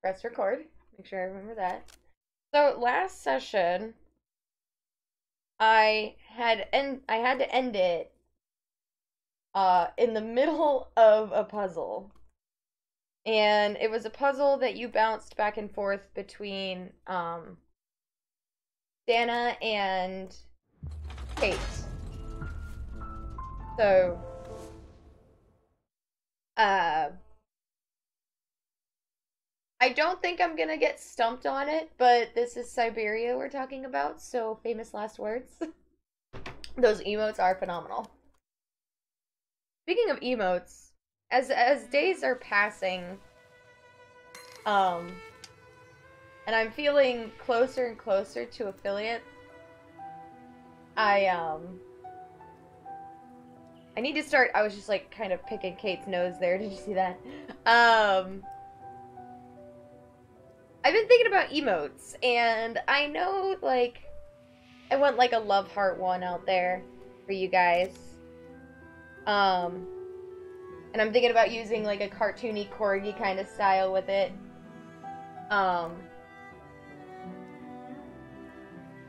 press record. Make sure I remember that. So last session, I had to end it in the middle of a puzzle. And it was a puzzle that you bounced back and forth between Dana and Kate. So I don't think I'm gonna get stumped on it, but this is Syberia we're talking about, so famous last words. Those emotes are phenomenal. Speaking of emotes, as days are passing, and I'm feeling closer and closer to affiliate, I need to start. I was just like kind of picking Kate's nose there. Did you see that? I've been thinking about emotes, and I know, like, I want, like, a love heart one out there for you guys. And I'm thinking about using, like, a cartoony corgi kind of style with it. And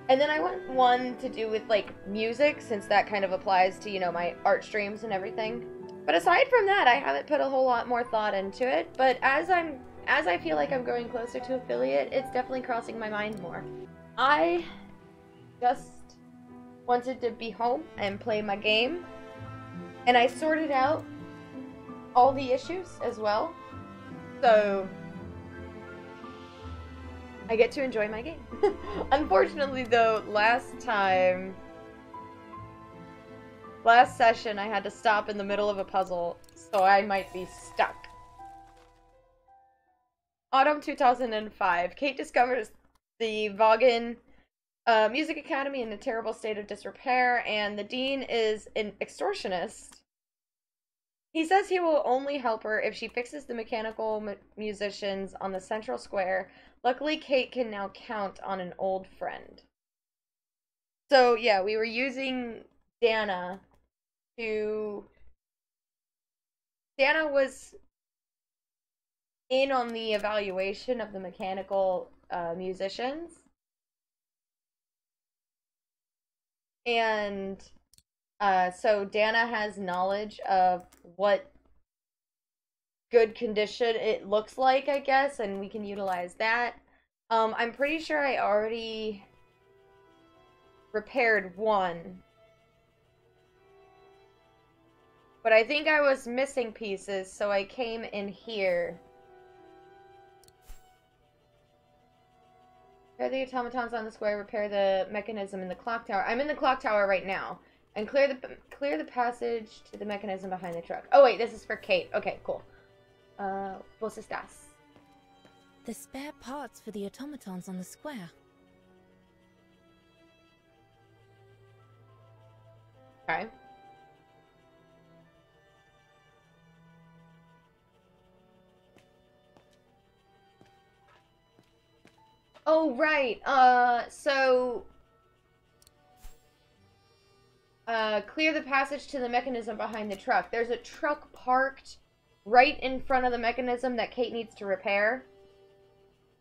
then I want one to do with, like, music, since that kind of applies to, you know, my art streams and everything. But aside from that, I haven't put a whole lot more thought into it, but as I feel like I'm growing closer to affiliate, it's definitely crossing my mind more. I just wanted to be home and play my game, and I sorted out all the issues as well, so I get to enjoy my game. Unfortunately though, last session I had to stop in the middle of a puzzle, so I might be stuck. Autumn 2005. Kate discovers the Vaughan Music Academy in a terrible state of disrepair, and the dean is an extortionist. He says he will only help her if she fixes the mechanical musicians on the central square. Luckily, Kate can now count on an old friend. So, yeah, we were using Dana to... Dana was in on the evaluation of the mechanical musicians. And so Dana has knowledge of what good condition it looks like, I guess, and we can utilize that. I'm pretty sure I already repaired one. But I think I was missing pieces, so I came in here. Repair the automatons on the square, repair the mechanism in the clock tower. I'm in the clock tower right now. And clear the passage to the mechanism behind the truck. Oh wait, this is for Kate. Okay, cool. Vos estás? The spare parts for the automatons on the square. Okay. Oh, right. Clear the passage to the mechanism behind the truck. There's a truck parked right in front of the mechanism that Kate needs to repair.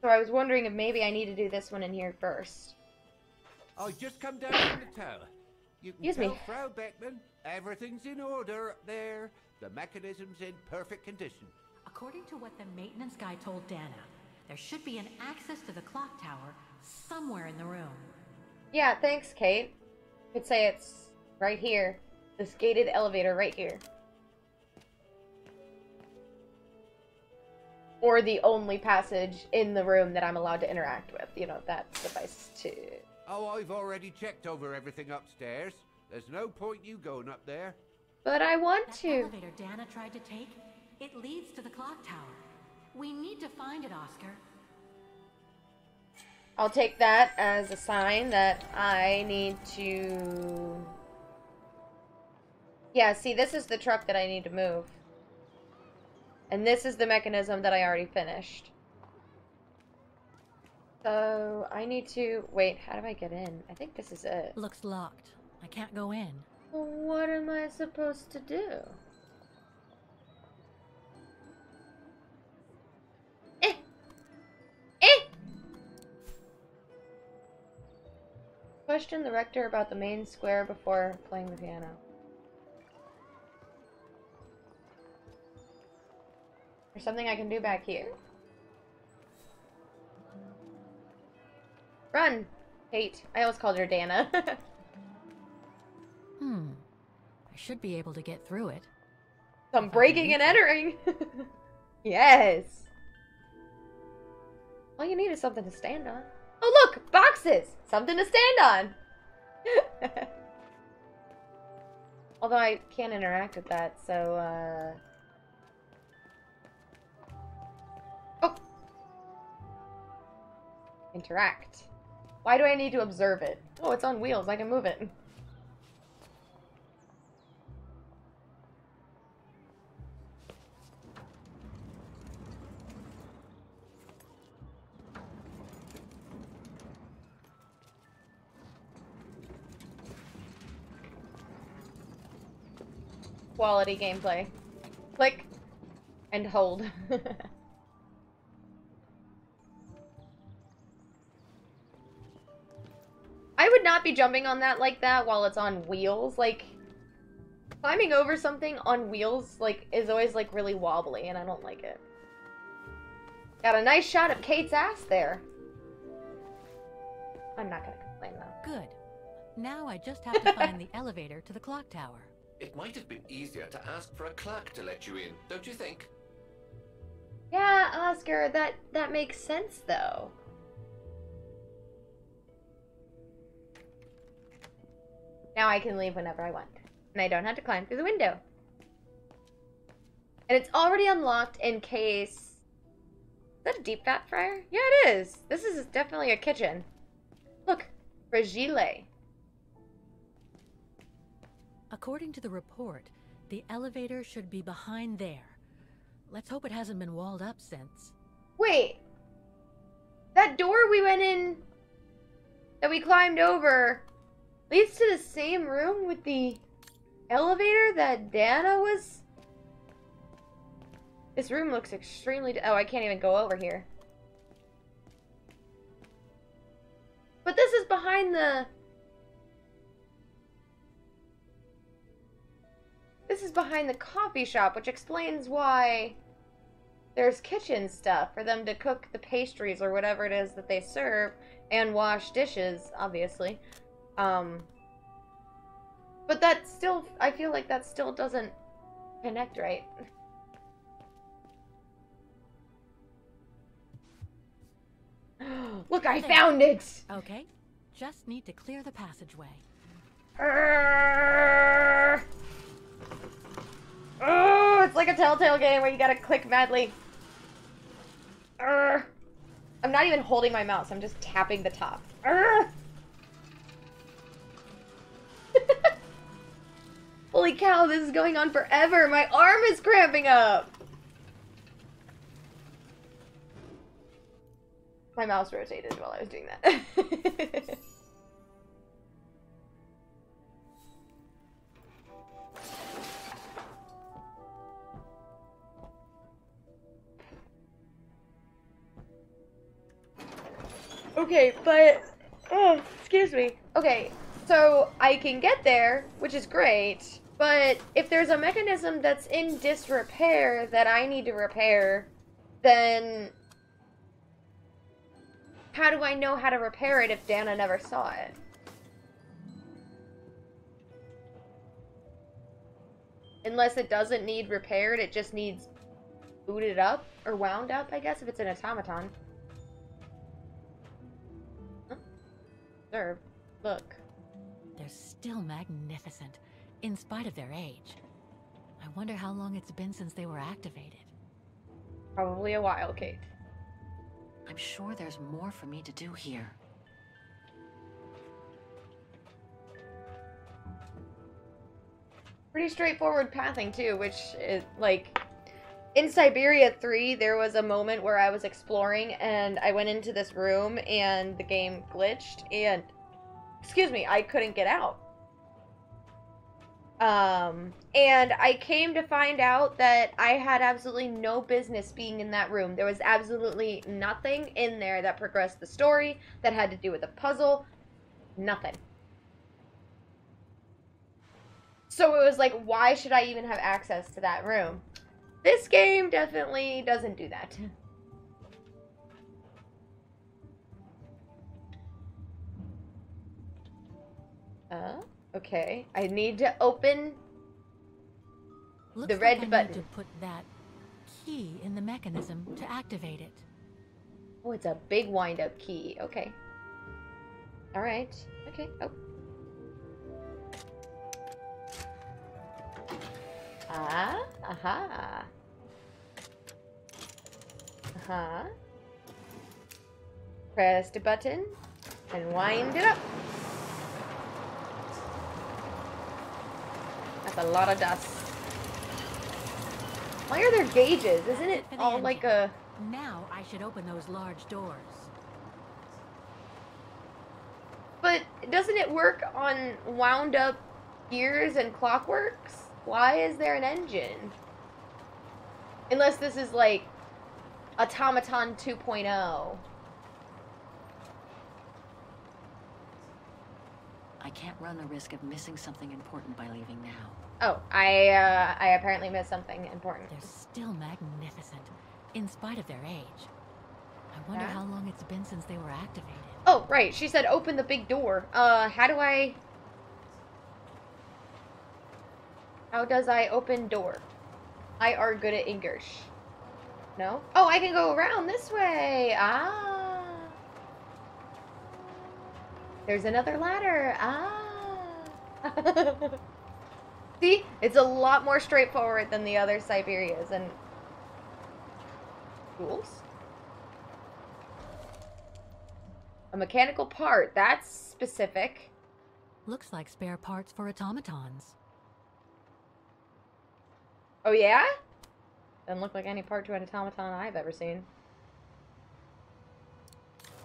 So I was wondering if maybe I need to do this one in here first. I just come down from the tower. You can Excuse tell me. Frau Beckman everything's in order up there. The mechanism's in perfect condition. According to what the maintenance guy told Dana, there should be an access to the clock tower somewhere in the room. Yeah, thanks, Kate. Could say it's right here. This gated elevator right here. Or the only passage in the room that I'm allowed to interact with. You know, that suffices to... Oh, I've already checked over everything upstairs. There's no point you going up there. But I want That to. elevator Dana tried to take, it leads to the clock tower. We need to find it, Oscar. I'll take that as a sign that I need to... Yeah, see, this is the truck that I need to move. And this is the mechanism that I already finished. So, I need to... Wait, how do I get in? I think this is it. Looks locked. I can't go in. Well, what am I supposed to do? question the rector about the main square before playing the piano. There's something I can do back here. Run! Kate. I almost called her Dana. I should be able to get through it. Some breaking and entering! Yes! All you need is something to stand on. Oh look! Boxes! Something to stand on! Although I can't interact with that, so, Oh! Interact. Why do I need to observe it? Oh, it's on wheels. I can move it. Quality gameplay. Click and hold. I would not be jumping on that like that while it's on wheels. Like, climbing over something on wheels, like, is always, like, really wobbly, and I don't like it. Got a nice shot of Kate's ass there. I'm not gonna complain, though. Good. Now I just have to find the elevator to the clock tower. It might have been easier to ask for a clerk to let you in, don't you think? Yeah, Oscar, that makes sense, though. Now I can leave whenever I want. And I don't have to climb through the window. And it's already unlocked in case... Is that a deep fat fryer? Yeah, it is. This is definitely a kitchen. Look, fragile. According to the report, the elevator should be behind there. Let's hope it hasn't been walled up since. Wait. That door we went in... that we climbed over... leads to the same room with the elevator that Dana was... This room looks extremely... Oh, I can't even go over here. But this is behind the... This is behind the coffee shop, which explains why there's kitchen stuff for them to cook the pastries or whatever it is that they serve and wash dishes, obviously. But that still, I feel like that still doesn't connect right. Look, I found it! Okay, just need to clear the passageway. Oh, it's like a Telltale game where you gotta click madly. I'm not even holding my mouse, I'm just tapping the top. Holy cow, this is going on forever. My arm is cramping up. My mouse rotated while I was doing that. Okay, but... Oh, excuse me. Okay, so I can get there, which is great, but if there's a mechanism that's in disrepair that I need to repair, then... how do I know how to repair it if Dana never saw it? Unless it doesn't need repaired, it just needs booted up, or wound up, I guess, if it's an automaton. Observe. Look. They're still magnificent, in spite of their age. I wonder how long it's been since they were activated. Probably a while, Kate. I'm sure there's more for me to do here. Pretty straightforward pathing, too, which is, like... In Syberia 3, there was a moment where I was exploring, and I went into this room, and the game glitched, and... Excuse me, I couldn't get out. And I came to find out that I had absolutely no business being in that room. There was absolutely nothing in there that progressed the story, that had to do with a puzzle. Nothing. So it was like, why should I even have access to that room? This game definitely doesn't do that. Okay. I need to open Looks the like red I need button. to put that key in the mechanism to activate it. Oh, it's a big wind-up key. Okay. Alright. Okay. Oh. Ah. Aha. Uh-huh. Press the button and wind it up. That's a lot of dust. Why are there gauges? Isn't it For the all like engine. a... Now I should open those large doors. But doesn't it work on wound up gears and clockworks? Why is there an engine? Unless this is like Automaton 2.0. I can't run the risk of missing something important by leaving now. Oh, I apparently missed something important. They're still magnificent, in spite of their age. I wonder Yeah. how long it's been since they were activated. Oh, right. She said open the big door. How do I... How does I open door? I are good at English. No? Oh, I can go around this way. Ah. There's another ladder. Ah. See? It's a lot more straightforward than the other Siberias and... Tools? A mechanical part. That's specific. Looks like spare parts for automatons. Oh, yeah? Doesn't look like any part to an automaton I've ever seen.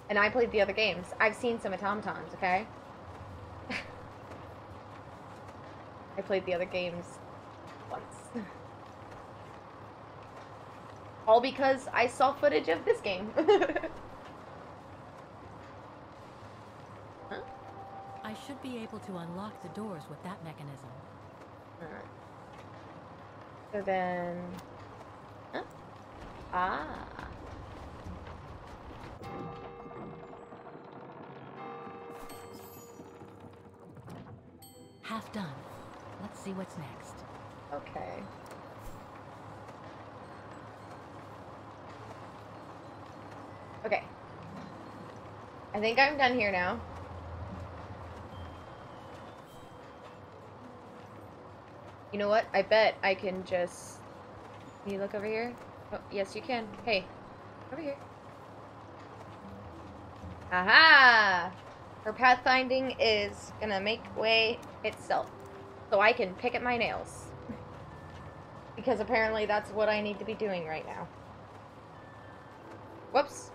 And I played the other games. I've seen some automatons, okay? I played the other games once. All because I saw footage of this game. Huh? I should be able to unlock the doors with that mechanism. Alright. So then... Huh? Ah. Half done. Let's see what's next. Okay. Okay. I think I'm done here now. You know what? I bet I can just... Can you look over here? Oh, yes you can. Hey. Over here. Aha! Her pathfinding is gonna make way itself. So I can pick at my nails. Because apparently that's what I need to be doing right now. Whoops.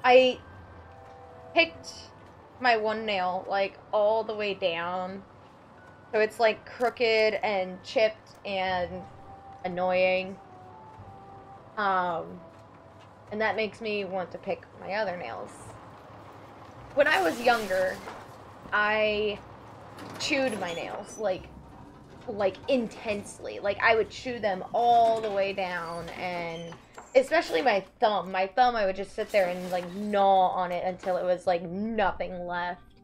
I picked my one nail, like, all the way down. So it's, like, crooked and chipped and annoying. And that makes me want to pick my other nails. When I was younger, I chewed my nails, like intensely. Like, I would chew them all the way down, and especially my thumb. My thumb, I would just sit there and, like, gnaw on it until it was, like, nothing left.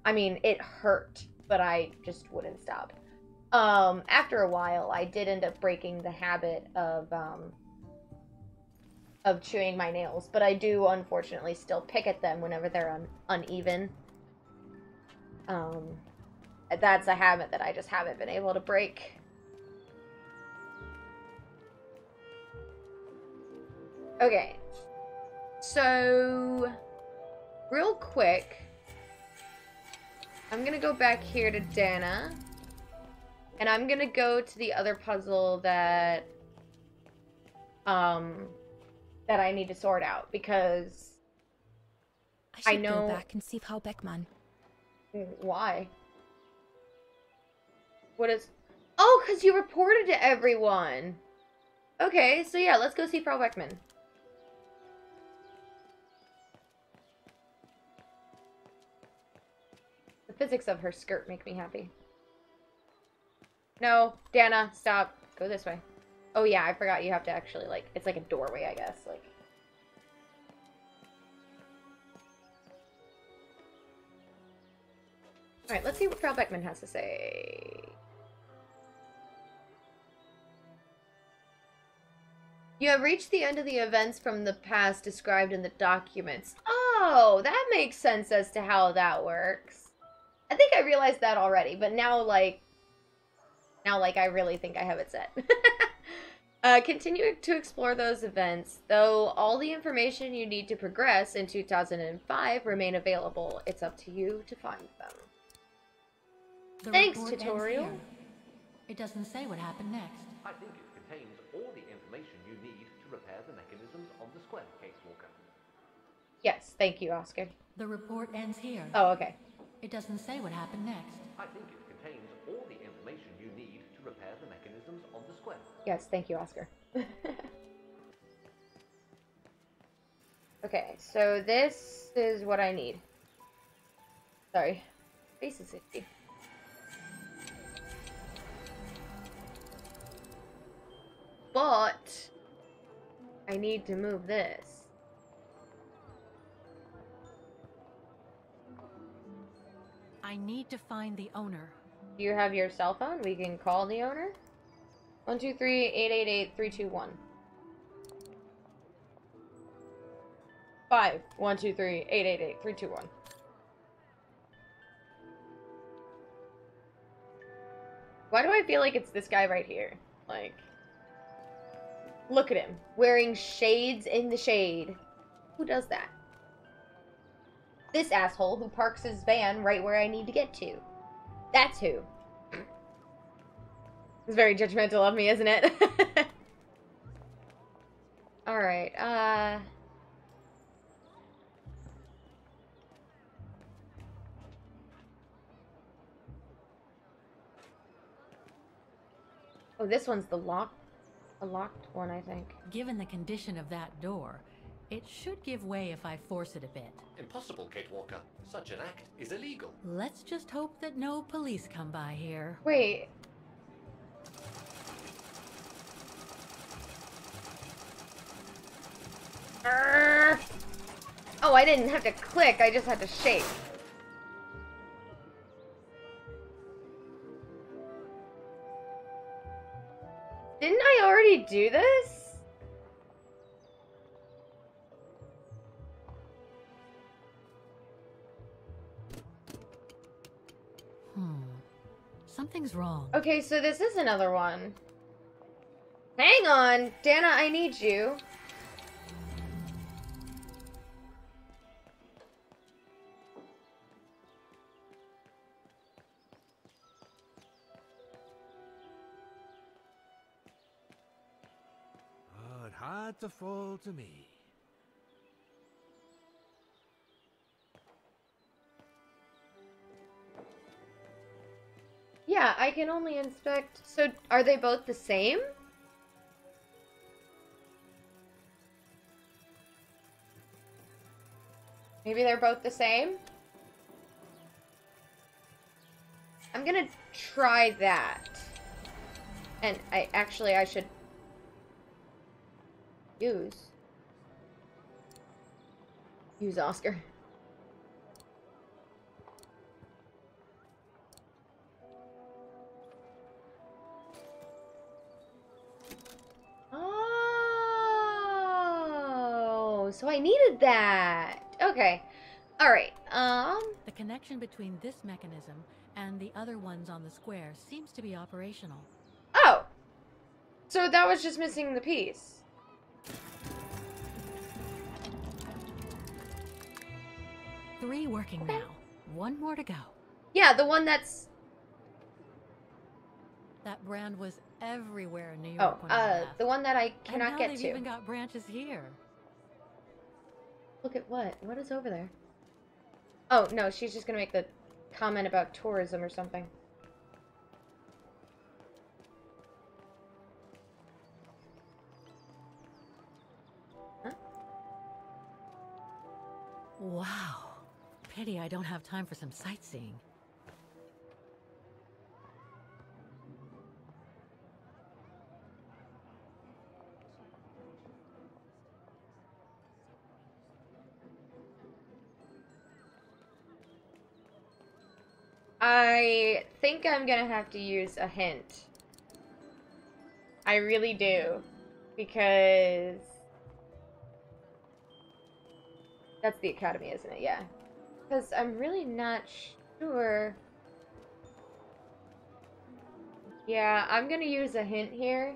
I mean, it hurt, but I just wouldn't stop. After a while, I did end up breaking the habit of chewing my nails, but I do, unfortunately, still pick at them whenever they're uneven. That's a habit that I just haven't been able to break. Okay. So, real quick, I'm gonna go back here to Dana, and I'm gonna go to the other puzzle that that I need to sort out, because I should know- go back and see Frau Beckmann. why? What is... Oh, because you reported to everyone! Okay, so yeah, let's go see Frau Beckmann. physics of her skirt make me happy. No, Dana, stop. Go this way. Oh yeah, I forgot you have to actually, like, it's like a doorway, I guess. Like. Alright, let's see what Frau Beckman has to say. You have reached the end of the events from the past described in the documents. Oh, that makes sense as to how that works. I think I realized that already, but now, like, I really think I have it set. Continue to explore those events, though all the information you need to progress in 2005 remain available. It's up to you to find them. The Thanks, report ends tutorial. here. It doesn't say what happened next. I think it contains all the information you need to repair the mechanisms on the square, Case Walker. Yes, thank you, Oscar. The report ends here. Oh, okay. It doesn't say what happened next. I think it contains all the information you need to repair the mechanisms on the square. Yes, thank you, Oscar. Okay, so this is what I need. Sorry. Face is itchy. But I need to move this. I need to find the owner. Do you have your cell phone? We can call the owner. 123-888-321. 123-888-321. Why do I feel like it's this guy right here? Like, look at him. Wearing shades in the shade. Who does that? This asshole who parks his van right where I need to get to. That's who. It's very judgmental of me, isn't it? Alright, oh, this one's the locked one, I think. Given the condition of that door, it should give way if I force it a bit. Impossible, Kate Walker. Such an act is illegal. Let's just hope that no police come by here. Wait. Oh, I didn't have to click, I just had to shake. Didn't I already do this? Something's wrong. Okay, so this is another one. Hang on! Dana, I need you. Oh, it had to fall to me. Yeah, I can only inspect... So, are they both the same? Maybe they're both the same? I'm gonna try that. And I should... Use Oscar. Oh, so I needed that. Okay. All right. The connection between this mechanism and the other ones on the square seems to be operational. Oh. So that was just missing the piece. Three working now. One more to go. Yeah, the one that's... That brand was everywhere in New York Oh, when I left. the one that I And cannot now get they've to. even got branches here. Look at what? What is over there? Oh, no, she's just gonna make the comment about tourism or something. Huh? Wow. Pity I don't have time for some sightseeing. I think I'm gonna have to use a hint. I really do. Because... That's the academy, isn't it? Yeah. Because I'm really not sure. Yeah, I'm gonna use a hint here.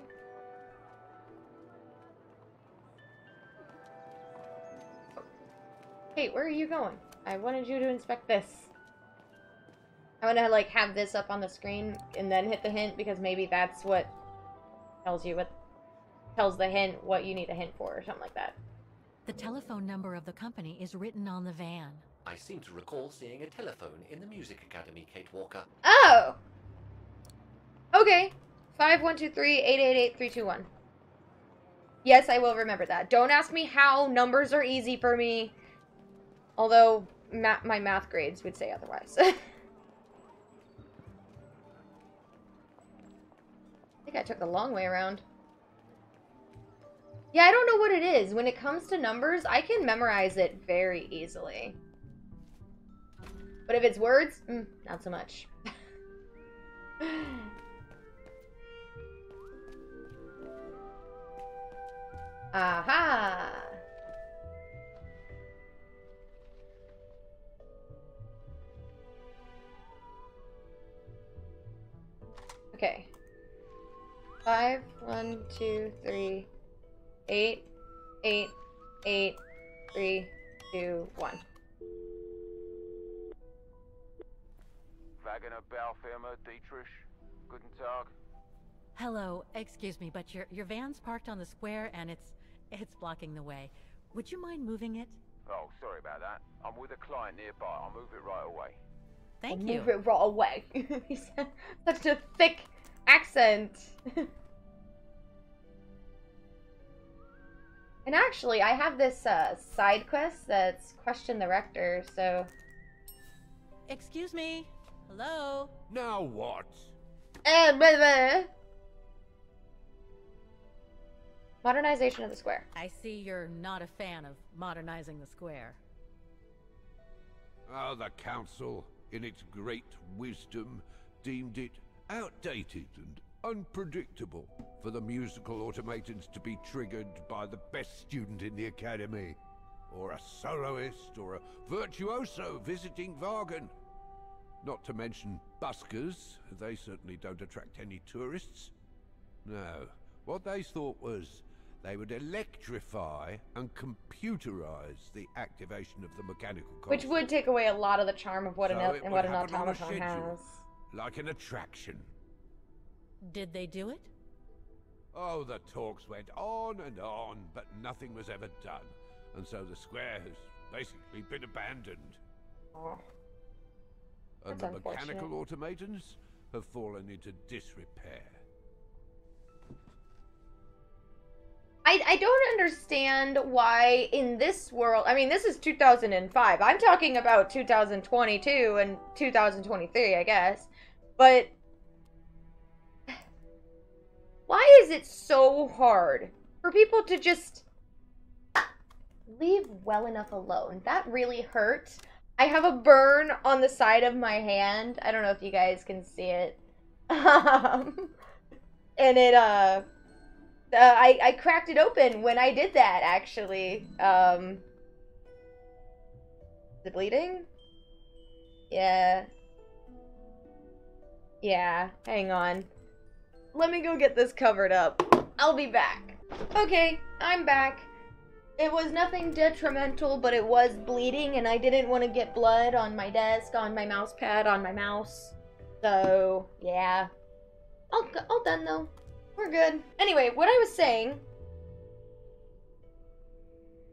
Hey, where are you going? I wanted you to inspect this. I want to, like, have this up on the screen and then hit the hint because maybe that's what tells you what... tells the hint what you need a hint for or something like that. The telephone number of the company is written on the van. I seem to recall seeing a telephone in the Music Academy, Kate Walker. Oh! Okay. 5123-888-321. Yes, I will remember that. Don't ask me how. Numbers are easy for me. Although, my math grades would say otherwise. I think I took the long way around. Yeah, I don't know what it is. When it comes to numbers, I can memorize it very easily. But if it's words, not so much. Aha! Okay. 5, 1, 2, 3, 8, 8, 8, 3, 2, 1. Wagner Baufirma, Dietrich. Guten Tag. Hello, excuse me, but your van's parked on the square and it's blocking the way. Would you mind moving it? Oh, sorry about that. I'm with a client nearby. I'll move it right away. Thank you. Move it right away. He's such a thick accent. And actually, I have this side quest that's question the rector, so... Excuse me. Hello? Now what? Modernization of the square. I see you're not a fan of modernizing the square. Oh, the council, in its great wisdom, deemed it outdated and unpredictable for the musical automatons to be triggered by the best student in the academy, or a soloist, or a virtuoso visiting Wagen. Not to mention buskers, they certainly don't attract any tourists. No, what they thought was they would electrify and computerize the activation of the mechanical console. Which would take away a lot of the charm of what So an it would an happen on a automaton schedule. has. Like an attraction. Did they do it? Oh, the talks went on, but nothing was ever done. And so the square has basically been abandoned. Oh, And that's the unfortunate. mechanical automatons have fallen into disrepair. I don't understand why in this world, I mean, this is 2005. I'm talking about 2022 and 2023, I guess. But why is it so hard for people to just leave well enough alone? That really hurts. I have a burn on the side of my hand. I don't know if you guys can see it. And it, I cracked it open when I did that, actually. Is it bleeding? Yeah. Yeah, hang on. Let me go get this covered up. I'll be back. Okay, I'm back. It was nothing detrimental, but it was bleeding, and I didn't want to get blood on my desk, on my mouse pad, on my mouse. So, yeah. All done, though. We're good. Anyway, what I was saying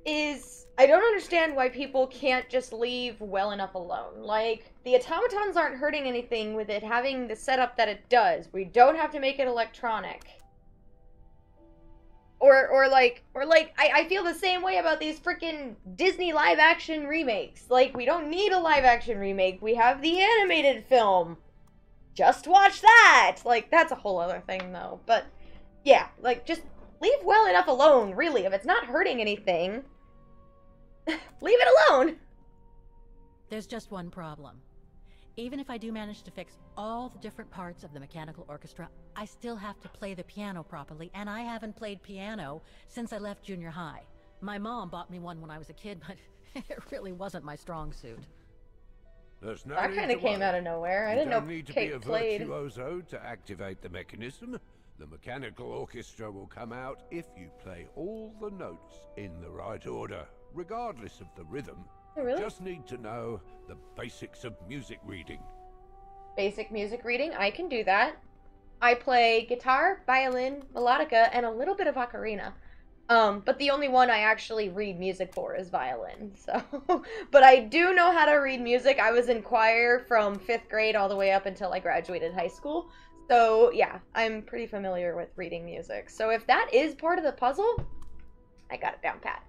is I don't understand why people can't just leave well enough alone. Like, the automatons aren't hurting anything with it having the setup that it does. We don't have to make it electronic. Or like, I feel the same way about these freaking Disney live-action remakes. Like, we don't need a live-action remake. We have the animated film. Just watch that! Like, that's a whole other thing, though. But, yeah, like, just leave well enough alone, really. If it's not hurting anything, leave it alone! There's just one problem. Even if I do manage to fix all the different parts of the mechanical orchestra, I still have to play the piano properly, and I haven't played piano since I left junior high. My mom bought me one when I was a kid, but it really wasn't my strong suit. There's no That need kind to of came worry. out of nowhere. I You didn't know don't need to Kate be a played. virtuoso to activate the mechanism. The mechanical orchestra will come out if you play all the notes in the right order, regardless of the rhythm. Oh, really? Just need to know the basics of music reading. Basic music reading, I can do that. I play guitar, violin, melodica, and a little bit of ocarina. But the only one I actually read music for is violin, so... But I do know how to read music. I was in choir from 5th grade all the way up until I graduated high school. So, yeah, I'm pretty familiar with reading music. So if that is part of the puzzle, I got it down pat.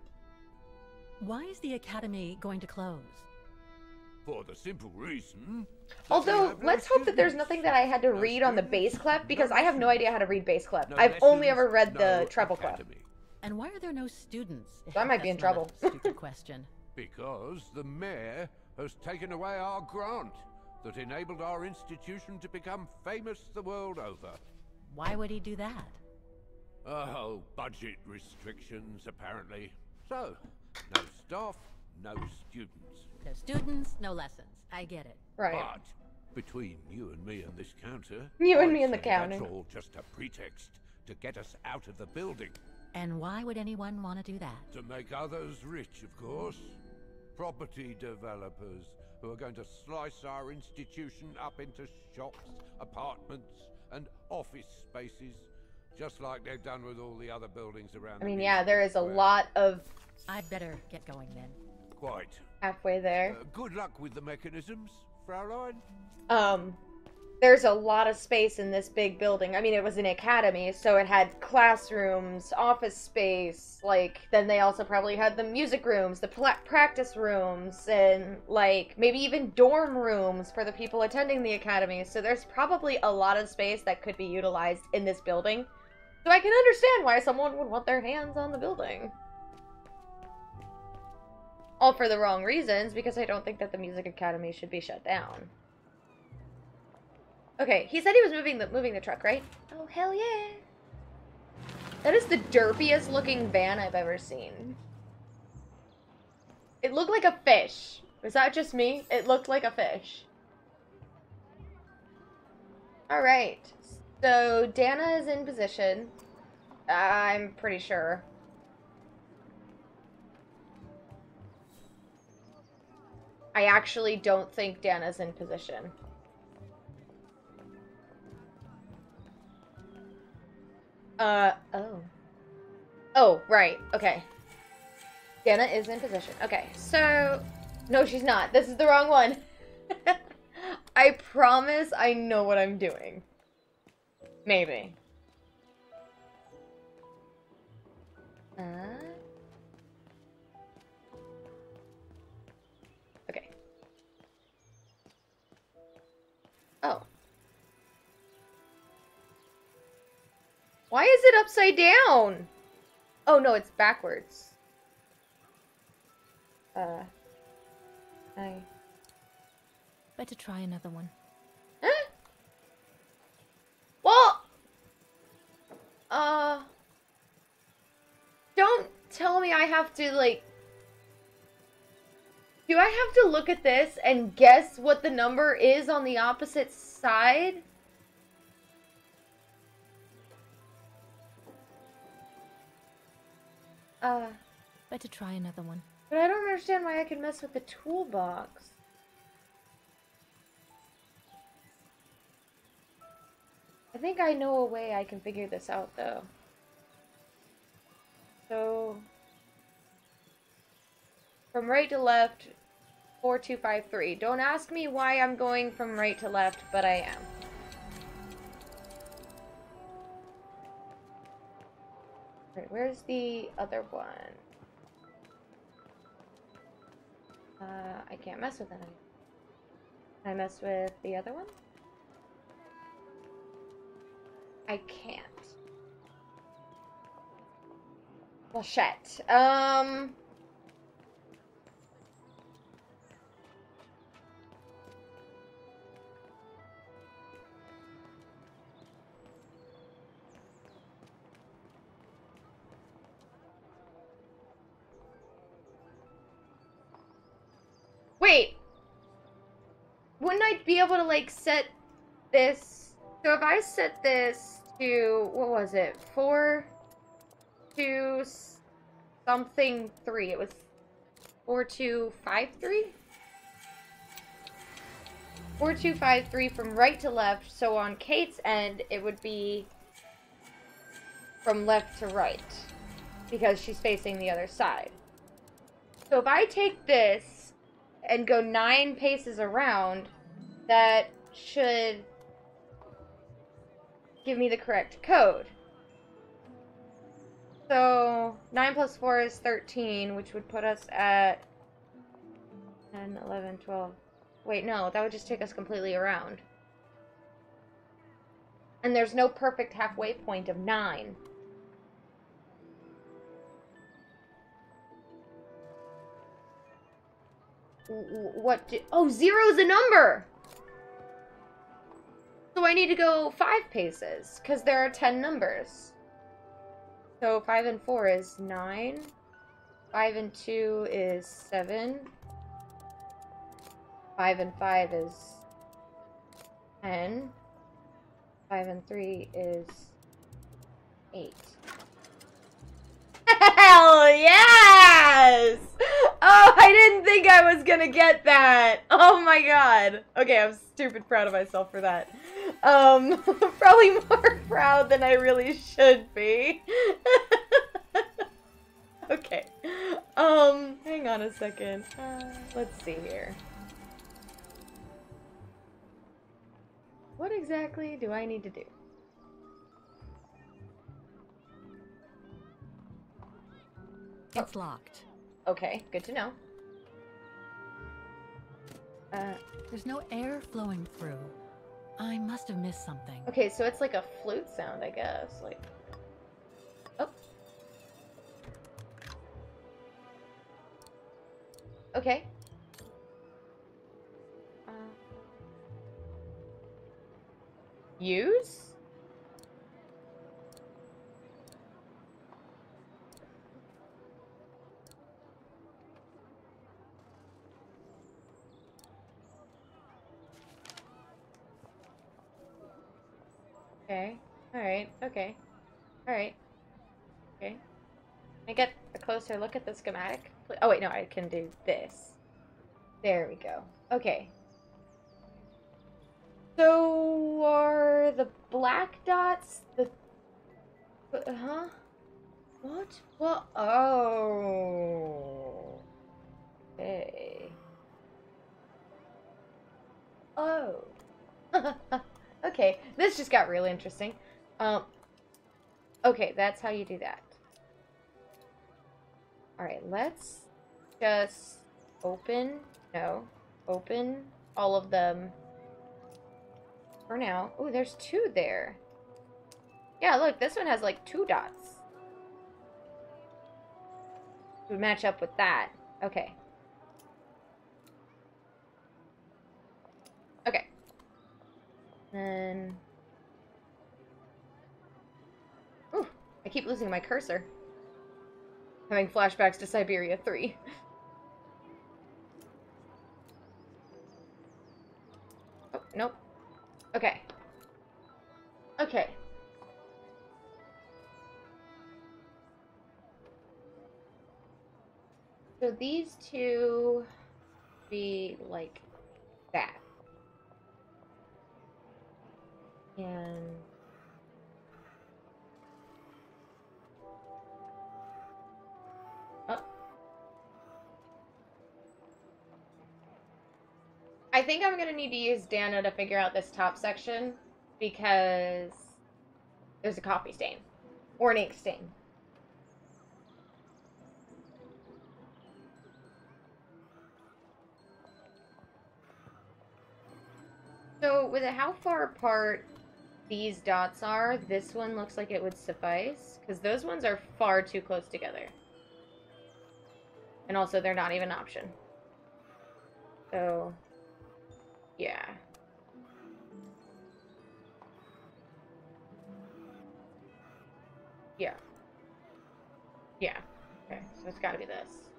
Why is the academy going to close? For the simple reason... Although, let's hope that there's nothing that I had to read on the bass clef, because I have no idea how to read bass clef. I've only ever read the treble clef. And why are there no students? So I might be in trouble. Stupid question. Because the mayor has taken away our grant that enabled our institution to become famous the world over. Why would he do that? Oh, budget restrictions, apparently. So, no staff, no students. No students, no lessons. I get it. Right. But between you and me and this counter, You and me I'd and the say counter. That's all just a pretext to get us out of the building. And why would anyone want to do that? To make others rich, of course. Property developers who are going to slice our institution up into shops, apartments, and office spaces, just like they've done with all the other buildings around. I mean, yeah, there is a lot of... I'd better get going then. Quite. Halfway there. Good luck with the mechanisms, Fraulein. There's a lot of space in this big building. I mean, it was an academy, so it had classrooms, office space, like, then they also probably had the music rooms, the practice rooms, and, like, maybe even dorm rooms for the people attending the academy. So there's probably a lot of space that could be utilized in this building. So I can understand why someone would want their hands on the building. All for the wrong reasons, because I don't think that the music academy should be shut down. Okay, he said he was moving the truck, right? Oh, hell yeah. That is the derpiest looking van I've ever seen. It looked like a fish. Was that just me? It looked like a fish. Alright. So, Dana is in position. I'm pretty sure. I actually don't think Dana's in position. Oh. Oh, right. Okay. Dana is in position. Okay, so... No, she's not. This is the wrong one. I promise I know what I'm doing. Maybe. Okay. Oh. Why is it upside down? Oh, no, it's backwards. Better try another one. Huh? Well, don't tell me I have to, like... Do I have to look at this and guess what the number is on the opposite side? Better try another one. But I don't understand why I can mess with the toolbox. I think I know a way I can figure this out, though. So... From right to left, 4253. Don't ask me why I'm going from right to left, but I am. Right, where's the other one? I can't mess with that. Can I mess with the other one? I can't. Well, shit. be able to, like, set this... So if I set this to... What was it? 4, 2, something 3. It was 4, 2, 5, 3? 4, 2, 5, 3 from right to left. So on Kate's end, it would be from left to right. Because she's facing the other side. So if I take this and go 9 paces around, that should give me the correct code. So 9 plus 4 is 13, which would put us at 10, 11, 12. Wait, no, that would just take us completely around. And there's no perfect halfway point of 9. Oh, 0's a number! So I need to go 5 paces, because there are 10 numbers. So 5 and 4 is 9. 5 and 2 is 7. 5 and 5 is 10. 5 and 3 is 8. Hell yes! Oh, I didn't think I was gonna get that. Oh my god. Okay, I'm stupid proud of myself for that. Probably more proud than I really should be. Okay. Hang on a second. Let's see here. What exactly do I need to do? It's locked. Okay, good to know. There's no air flowing through. I must have missed something. Okay, so it's like a flute sound, I guess. Like, oh. Okay. Use? Okay. Alright. Okay. Alright. Okay. Can I get a closer look at the schematic? Oh, wait, no, I can do this. There we go. Okay. So, are the black dots the... Huh? What? What? Oh. Okay. Oh. Okay, this just got really interesting. Okay, that's how you do that. Alright, let's just open all of them for now. Oh, there's 2 there. Yeah, look, this one has like 2 dots. Would match up with that. Okay. Okay. Then... Ooh, I keep losing my cursor. Having flashbacks to Syberia 3. Oh, nope. Okay. Okay. So these 2 be like that. And oh. I think I'm gonna need to use Dana to figure out this top section because there's a coffee stain or an ink stain. So with how far apart these dots are, this one looks like it would suffice, because those ones are far too close together. And also, they're not even an option. So, yeah. Yeah. Yeah. Okay, so it's gotta be this.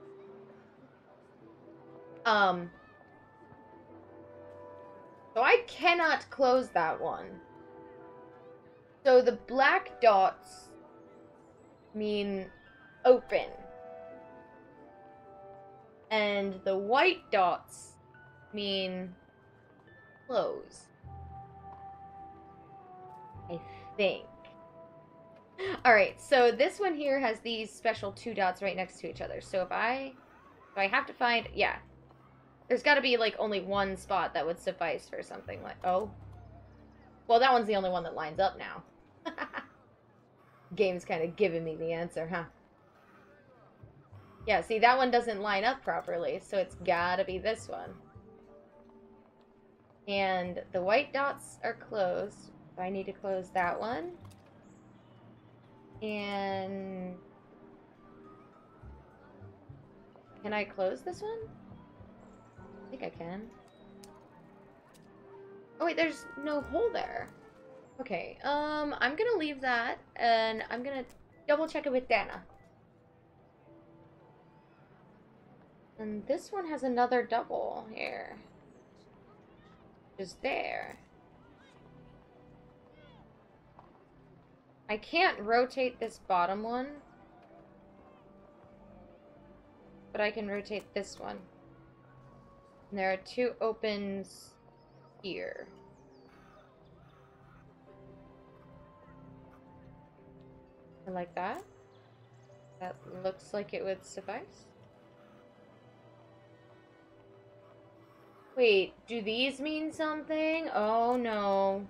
So I cannot close that one. So the black dots mean open. And the white dots mean close. I think. Alright, so this one here has these special 2 dots right next to each other. So if I have to find, yeah. There's gotta be like only one spot that would suffice for something like, oh. Well, that one's the only one that lines up now. Game's kind of giving me the answer, huh? Yeah, see, that one doesn't line up properly, so it's gotta be this one. And the white dots are closed. So I need to close that one. And... can I close this one? I think I can. Oh wait, there's no hole there. Okay, I'm gonna leave that, and I'm gonna double check it with Dana. And this one has another double here. Just there. I can't rotate this bottom one. But I can rotate this one. And there are 2 opens here. I like that. That looks like it would suffice. Wait, do these mean something? Oh no.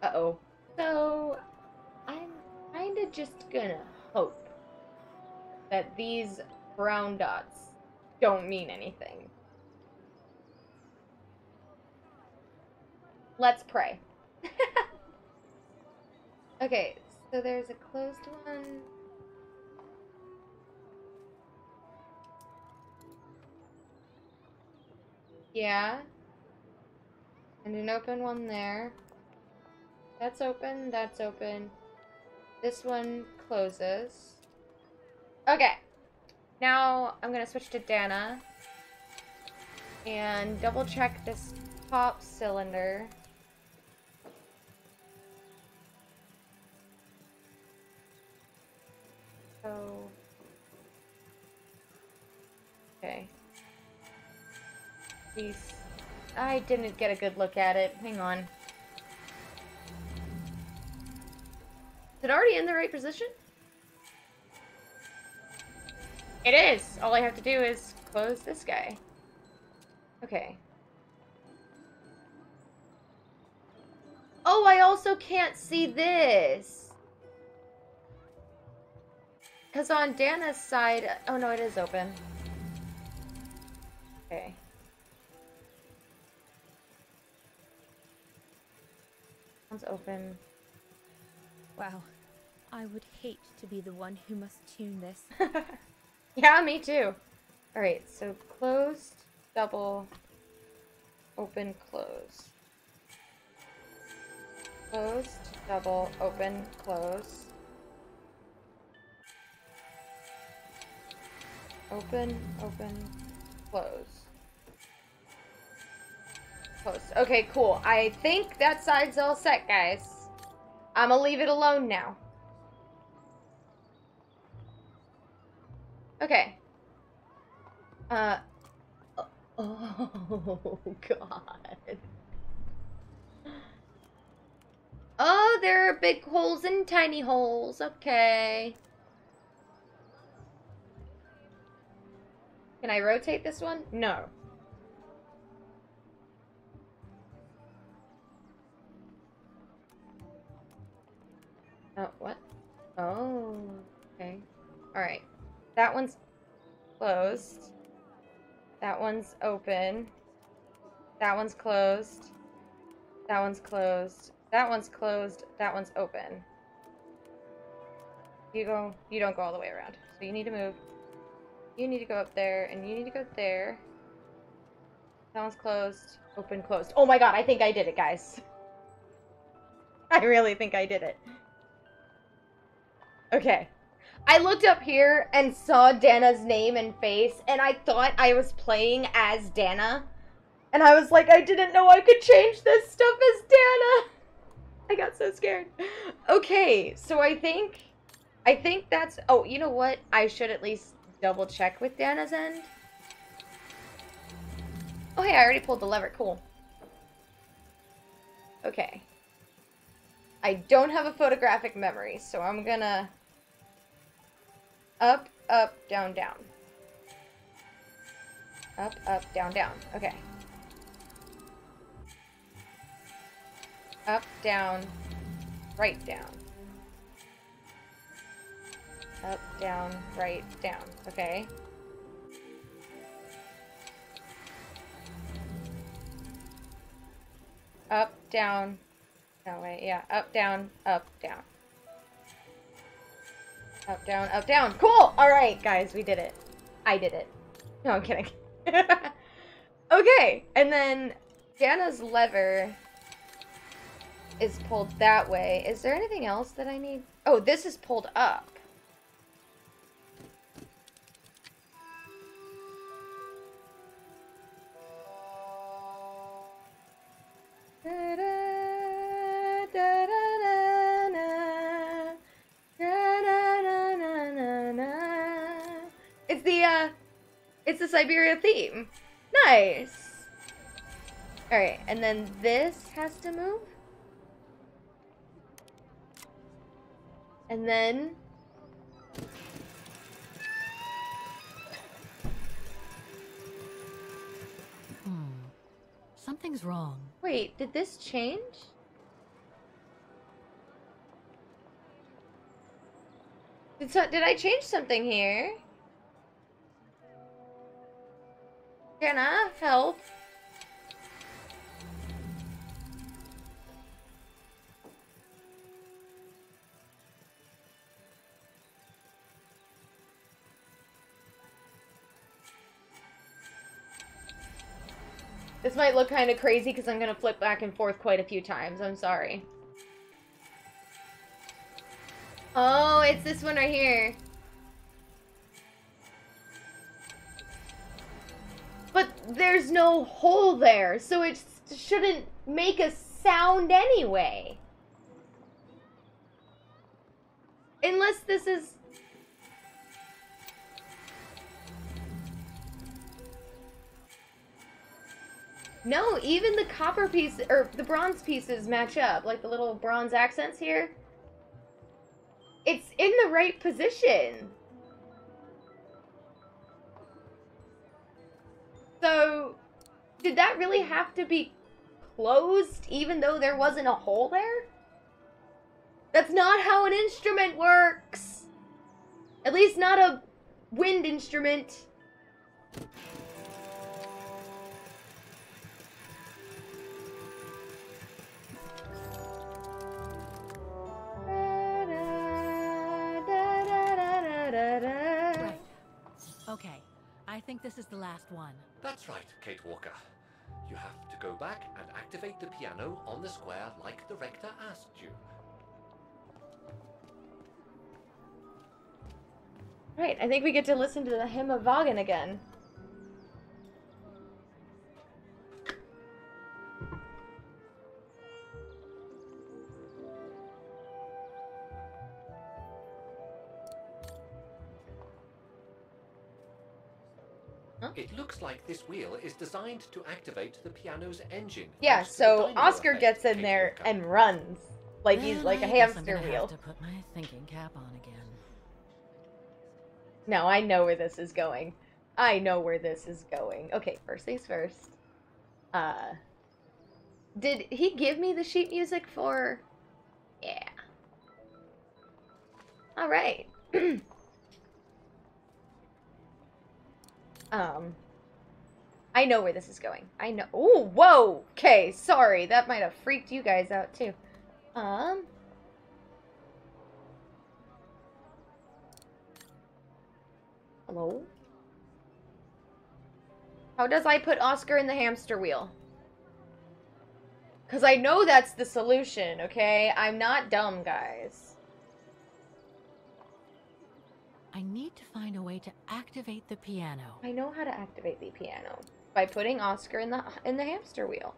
Uh-oh. So, I'm kinda just gonna hope that these brown dots don't mean anything. Let's pray. Okay, so there's a closed one. Yeah. And an open one there. That's open, that's open. This one closes. Okay. Now I'm gonna switch to Dana. And double check this top cylinder. So... okay. These... I didn't get a good look at it. Hang on. Is it already in the right position? It is! All I have to do is close this guy. Okay. Oh, I also can't see this! Because on Dana's side... oh no, it is open. Okay. One's open. Wow. I would hate to be the one who must tune this. Yeah, me too. Alright, so closed, double, open, close. Closed, double, open, close. Open, open, close. Close. Okay, cool. I think that side's all set, guys. I'm gonna leave it alone now. Okay. Oh, God. Oh, there are big holes and tiny holes. Okay. Can I rotate this one? No. Oh, what? Oh, okay. Alright. That one's closed. That one's open. That one's closed. That one's closed. That one's closed. That one's open. You don't go all the way around. So you need to move. You need to go up there, and you need to go there. That one's closed. Open, closed. Oh my god, I think I did it, guys. I really think I did it. Okay. I looked up here and saw Dana's name and face, and I thought I was playing as Dana. And I was like, I didn't know I could change this stuff as Dana. I got so scared. Okay, so I think that's... Oh, you know what? I should at least double check with Dana's end. Oh, hey, I already pulled the lever. Cool. Okay. I don't have a photographic memory, so I'm gonna... Up, up, down, down. Up, up, down, down. Okay. Up, down, right, down. Up, down, right, down. Okay. Up, down. No, wait, yeah. Up, down, up, down. Up, down, up, down. Cool! Alright, guys, we did it. I did it. No, I'm kidding. Okay, and then Dana's lever is pulled that way. Is there anything else that I need? Oh, this is pulled up. It's the Syberia theme. Nice. All right, and then this has to move. And then Something's wrong. wait, did this change? Did I change something here? Can I help? This might look kind of crazy because I'm going to flip back and forth quite a few times. I'm sorry. Oh, it's this one right here. But there's no hole there, so it shouldn't make a sound anyway. Unless this is... No, even the copper piece, or the bronze pieces match up. Like the little bronze accents here. It's in the right position. So, did that really have to be closed even though there wasn't a hole there? That's not how an instrument works. At least not a wind instrument. Right. Okay. I think this is the last one. That's right, Kate Walker. You have to go back and activate the piano on the square like the rector asked you. Right, I think we get to listen to the Hymn of Vagan again. Huh? It looks like this wheel is designed to activate the piano's engine. Yeah, thanks to so the dynamo Oscar effect, gets in Kate there Walker. and runs. Like he's Then like a I guess I'm hamster gonna wheel. have to put my thinking cap on again. No, I know where this is going. I know where this is going. Okay, first things first. Did he give me the sheet music for... Yeah. Alright. I know where this is going. I know... Ooh, whoa! Okay, sorry. That might have freaked you guys out, too. Hello? How does I put Oscar in the hamster wheel? Because I know that's the solution, okay? I'm not dumb, guys. I need to find a way to activate the piano. I know how to activate the piano. By putting Oscar in the hamster wheel.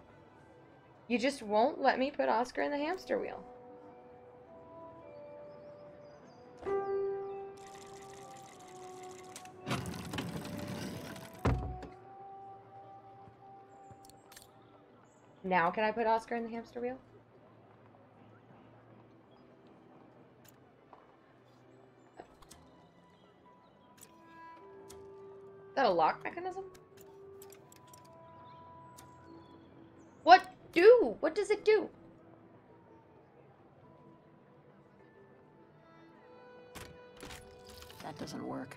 You just won't let me put Oscar in the hamster wheel. Now can I put Oscar in the hamster wheel? Is that a lock mechanism? What do? What does it do? That doesn't work.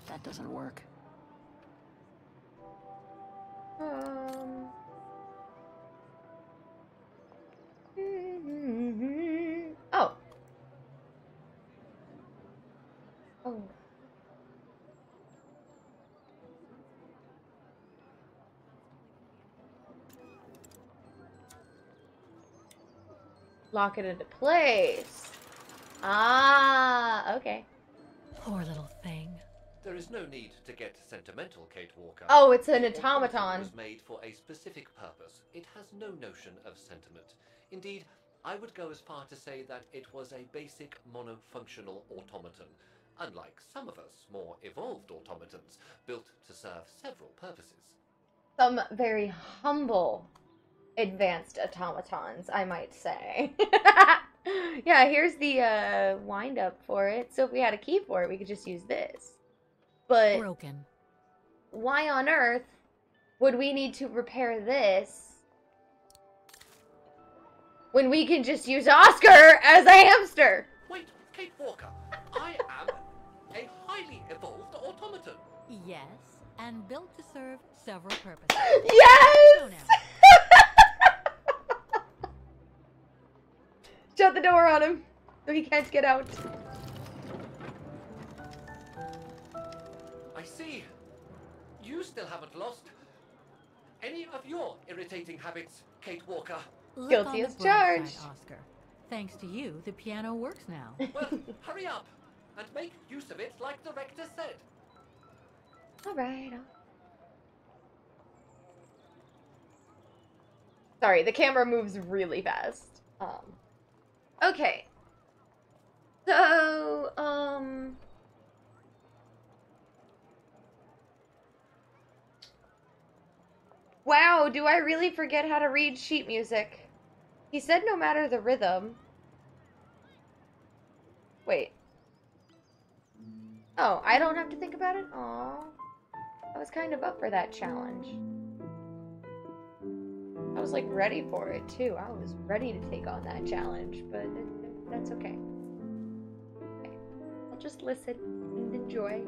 That doesn't work. Oh. Oh. Lock it into place. Ah, okay. Poor little thing. There is no need to get sentimental, Kate Walker. Oh, it's an The automaton. was made for a specific purpose. It has no notion of sentiment. Indeed, I would go as far to say that it was a basic monofunctional automaton, unlike some of us more evolved automatons, built to serve several purposes. Some very humble advanced automatons, I might say. Yeah, here's the wind up for it. So if we had a key for it, we could just use this. But Broken. why on earth would we need to repair this when we can just use Oscar as a hamster? Wait, Kate Walker, I am a highly evolved automaton. Yes, and built to serve several purposes. Yes! So now, Shut the door on him so he can't get out. I see. You still haven't lost any of your irritating habits, Kate Walker. look Guilty on as the bright charged. side, Oscar. Thanks to you, the piano works now. Well, hurry up and make use of it like the rector said. Alright. Sorry, the camera moves really fast. Okay. So, wow, do I really forget how to read sheet music? He said no matter the rhythm. Wait. Oh, I don't have to think about it? Aw. I was kind of up for that challenge. I was like ready for it too. I was ready to take on that challenge, but that's okay. Okay. I'll just listen and enjoy.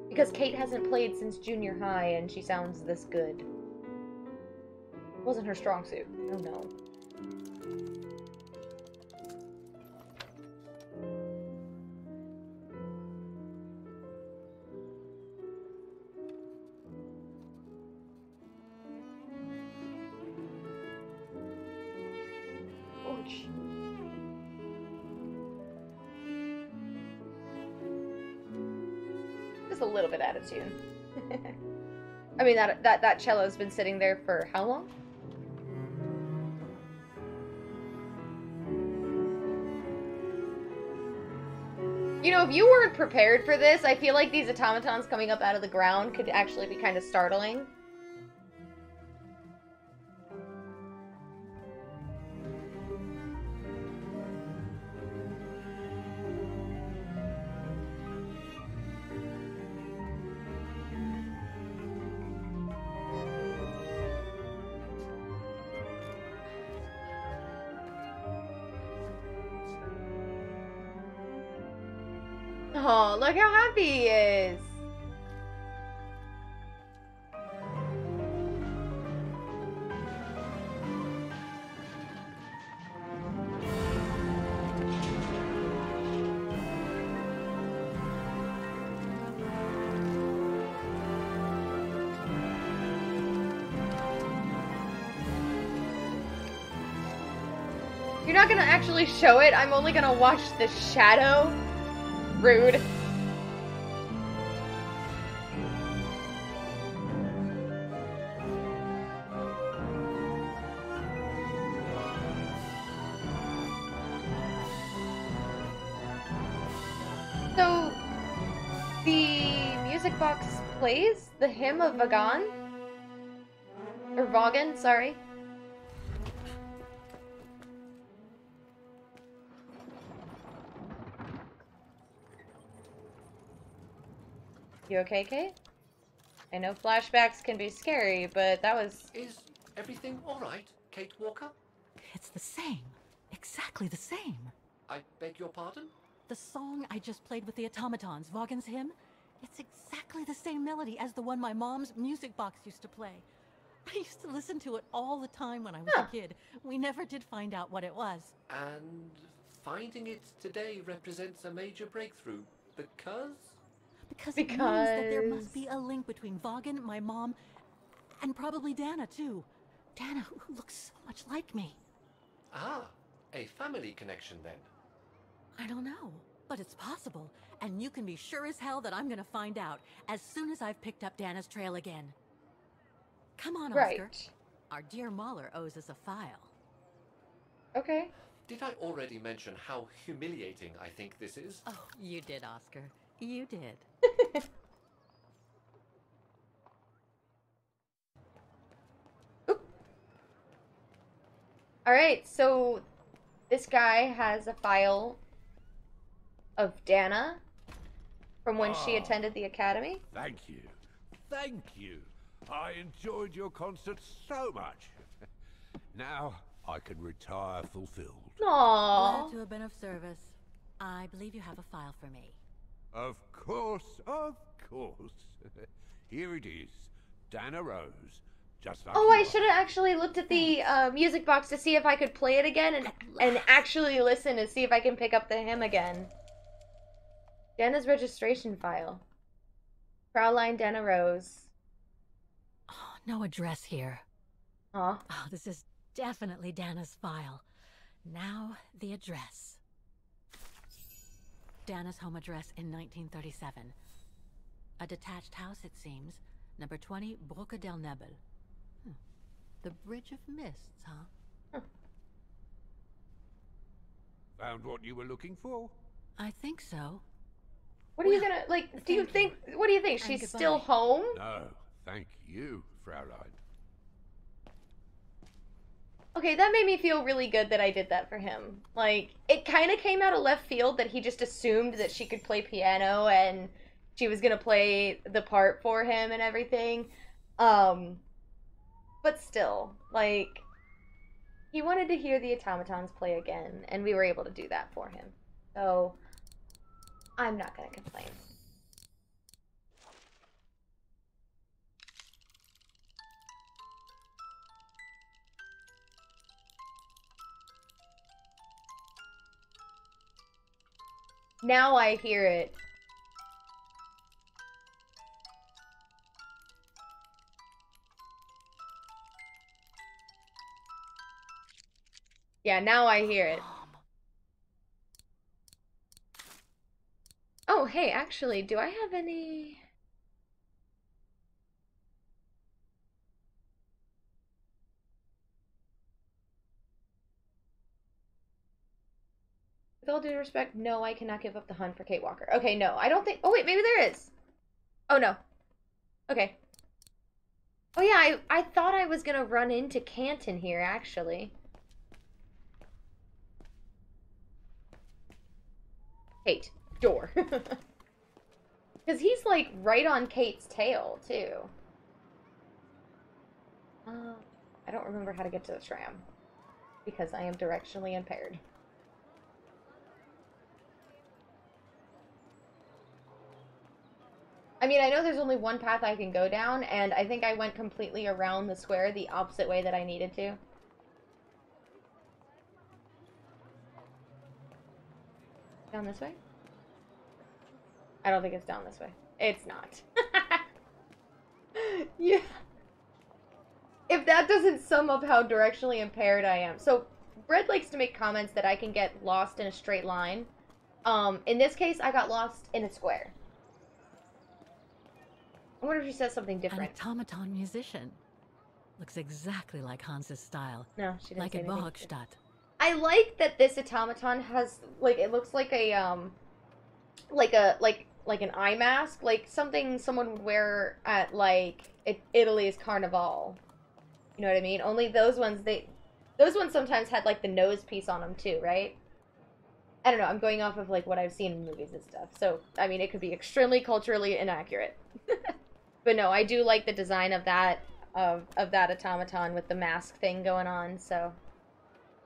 Because Kate hasn't played since junior high and she sounds this good. Wasn't her strong suit. Oh no. Ouch. Just a little bit out of tune. I mean, that cello's been sitting there for how long? You know, if you weren't prepared for this, I feel like these automatons coming up out of the ground could actually be kind of startling. Oh, look how happy he is. You're not gonna actually show it, I'm only gonna watch the shadow? Rude. So, the music box plays the hymn of Vagan? Or Vaughan, sorry. You okay, Kate? I know flashbacks can be scary, but that was... Is everything alright, Kate Walker? It's the same. Exactly the same. I beg your pardon? The song I just played with the automatons, Vaughan's hymn, it's exactly the same melody as the one my mom's music box used to play. I used to listen to it all the time when I was a kid. We never did find out what it was. And finding it today represents a major breakthrough, because? Because it means that there must be a link between Vaughan, my mom, and probably Dana, too. Dana, who looks so much like me. Ah, a family connection then. I don't know, but it's possible. And you can be sure as hell that I'm gonna find out as soon as I've picked up Dana's trail again. Come on, Oscar. Right. Our dear Mahler owes us a file. Okay. Did I already mention how humiliating I think this is? Oh, you did, Oscar. You did. Alright, so this guy has a file of Dana from when she attended the academy. Thank you. Thank you. I enjoyed your concert so much. Now I can retire fulfilled. Aww. Glad to have been of service. I believe you have a file for me. Of course, of course. Here it is. Dana Rose. Just like Oh, you I are. should have actually looked at the music box to see if I could play it again and actually listen to see if I can pick up the hymn again. Dana's registration file. Fraulein Dana Rose. Oh, no address here. Aw. Oh, this is definitely Dana's file. Now, the address. Dana's home address in 1937. A detached house, it seems. Number 20, Brücke del Nebel. The Bridge of Mists, huh? Found what you were looking for? I think so. What are you gonna, like, what do you think And she's still goodbye. home? No, thank you, Fraulein. Okay, that made me feel really good that I did that for him. Like, it kind of came out of left field that he just assumed that she could play piano and she was gonna play the part for him and everything. But still, like, he wanted to hear the automatons play again, and we were able to do that for him. So, I'm not gonna complain. Now I hear it. Yeah, now I hear it. Oh, hey, actually, do I have any... With all due respect, no, I cannot give up the hunt for Kate Walker. Okay, no, I don't think... Oh, wait, maybe there is. Oh, no. Okay. Oh, yeah, I thought I was gonna run into Canton here, actually. Kate. Door. Because he's, like, right on Kate's tail, too. I don't remember how to get to the tram. Because I am directionally impaired. I mean, I know there's only one path I can go down, and I think I went completely around the square the opposite way that I needed to. Down this way? I don't think it's down this way. It's not. Yeah. If that doesn't sum up how directionally impaired I am. So, Brett likes to make comments that I can get lost in a straight line. In this case, I got lost in a square. I wonder if she says something different. An automaton musician. Looks exactly like Hans's style. No, she didn't like say at anything. Bohogstadt. I like that this automaton has, like, it looks like a, like an eye mask, like something someone would wear at, like, Italy's Carnival. You know what I mean? Only those ones, those ones sometimes had, like, the nose piece on them, too, right? I don't know, I'm going off of, like, what I've seen in movies and stuff. So, I mean, it could be extremely culturally inaccurate. But no, I do like the design of that, of that automaton with the mask thing going on, so.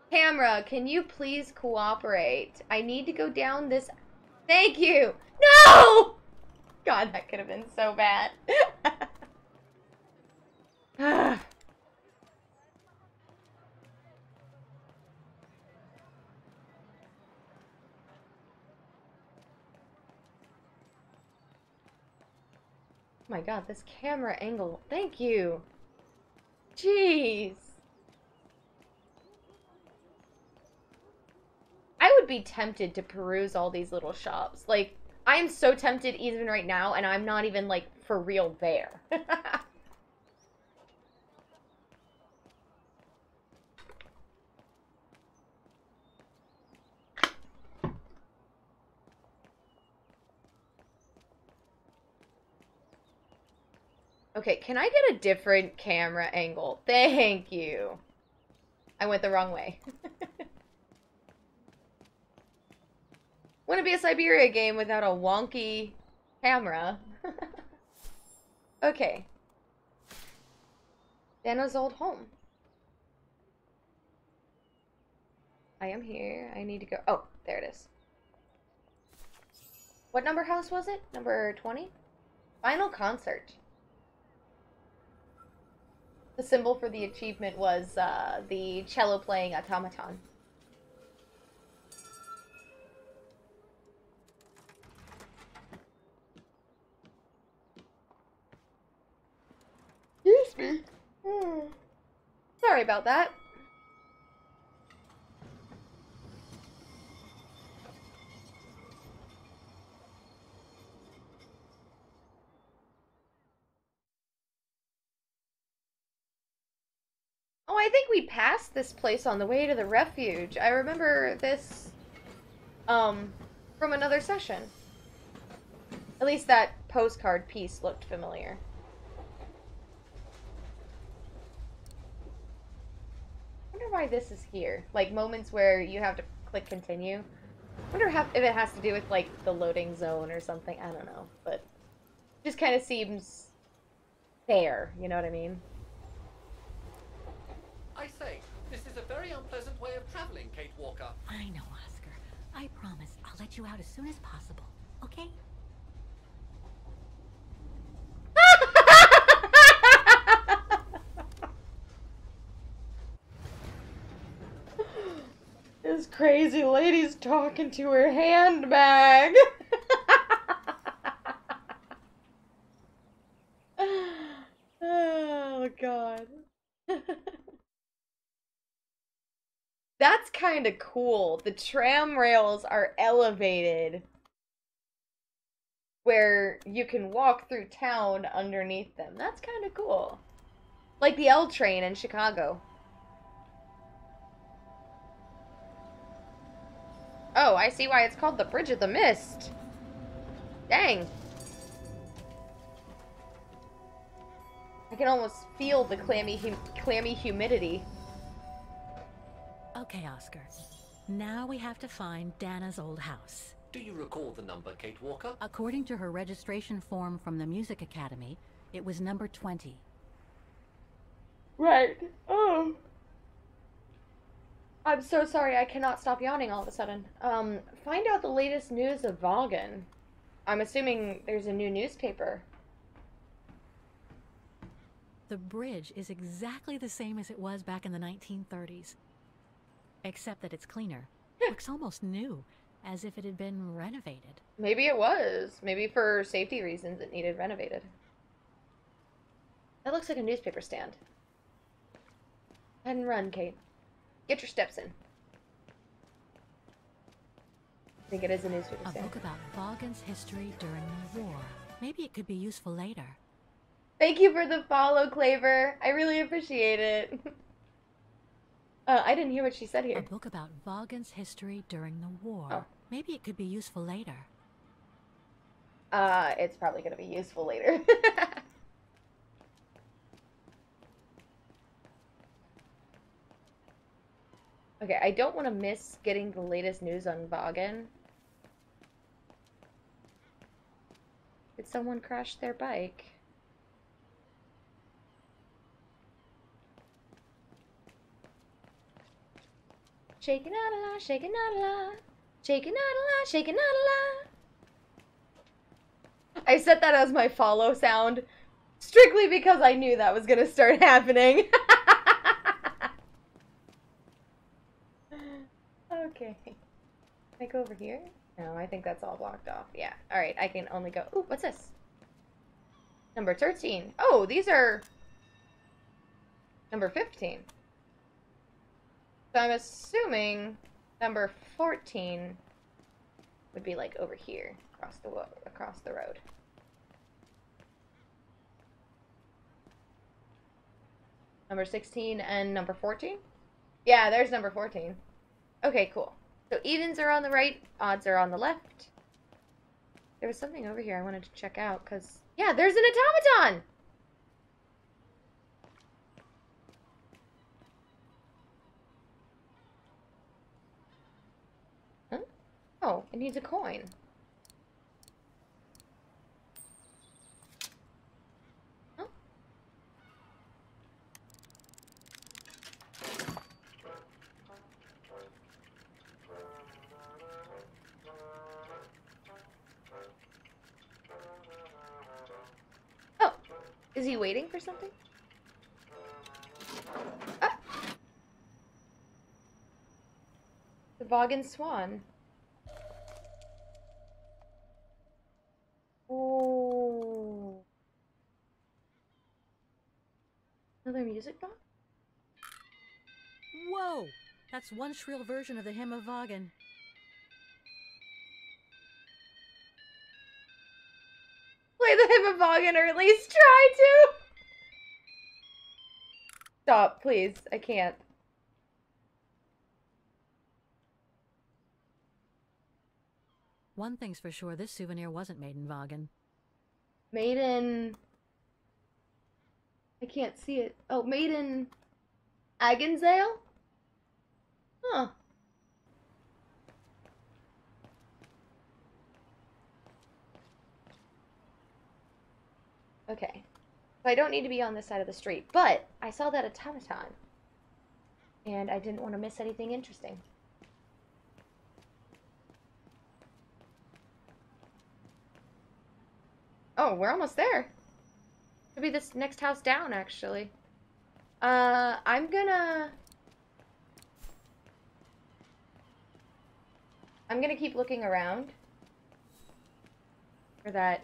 Camera, can you please cooperate? I need to go down this... Thank you! No! God, that could have been so bad. Oh my god, this camera angle. Thank you. Jeez. I would be tempted to peruse all these little shops. Like, I am so tempted even right now, and I'm not even, like, for real there. Okay, can I get a different camera angle? Thank you. I went the wrong way. Wouldn't be a Syberia game without a wonky camera. Okay. Dana's old home. I am here. I need to go. Oh, there it is. What number house was it? Number 20? Final concert. The symbol for the achievement was the cello playing automaton. Excuse me. Sorry about that. Oh, I think we passed this place on the way to the refuge. I remember this, from another session. At least that postcard piece looked familiar. I wonder why this is here. Like, moments where you have to click continue. I wonder if it has to do with, like, the loading zone or something. I don't know. But it just kind of seems fair. You know what I mean? I say, this is a very unpleasant way of traveling, Kate Walker. I know, Oscar. I promise I'll let you out as soon as possible, okay? This crazy lady's talking to her handbag. Oh, God. That's kind of cool. The tram rails are elevated where you can walk through town underneath them. That's kind of cool. Like the L train in Chicago. Oh, I see why it's called the Bridge of the Mist. Dang. I can almost feel the clammy humidity. Okay, Oscar. Now we have to find Dana's old house. Do you recall the number, Kate Walker? According to her registration form from the Music Academy, it was number 20. Right. Oh. I'm so sorry, I cannot stop yawning all of a sudden. Find out the latest news of Vaughan. I'm assuming there's a new newspaper. The bridge is exactly the same as it was back in the 1930s. Except that it's cleaner. Looks almost new, as if it had been renovated. Maybe it was. Maybe for safety reasons it needed renovated. That looks like a newspaper stand. Head and run, Kate. Get your steps in. I think it is a newspaper A stand. book about Vaughan's history during the war. Maybe it could be useful later. Thank you for the follow, Claver. I really appreciate it. I didn't hear what she said here. A book about Vaughan's history during the war. Oh. Maybe it could be useful later. It's probably gonna be useful later. Okay, I don't want to miss getting the latest news on Vaughan. Did someone crash their bike? Shaking out a la, shaking out a la, shaking out a la, shaking out a la. I set that as my follow sound strictly because I knew that was gonna start happening. Okay. Can I go over here? No, I think that's all blocked off. Yeah. Alright, I can only go... Ooh, what's this? Number 13. Oh, these are... Number 15. So I'm assuming number 14 would be like over here, across the road. Number 16 and number 14? Yeah, there's number 14. Okay, cool. So evens are on the right, odds are on the left. There was something over here I wanted to check out, because... Yeah, there's an automaton! Huh? Oh, it needs a coin. Huh? Oh, is he waiting for something? Ah. The Vaughan Swan. Oh. Another music box? Whoa! That's one shrill version of the Hymn of Vaughan. Play the Hymn of Vaughan, or at least try to! Stop, please. I can't. One thing's for sure, this souvenir wasn't made in Vaughan. Made in... I can't see it. Oh, made in... Agenzale? Huh. Okay. So I don't need to be on this side of the street, but I saw that automaton. And I didn't want to miss anything interesting. Oh, we're almost there. Could be this next house down, actually. I'm gonna keep looking around for that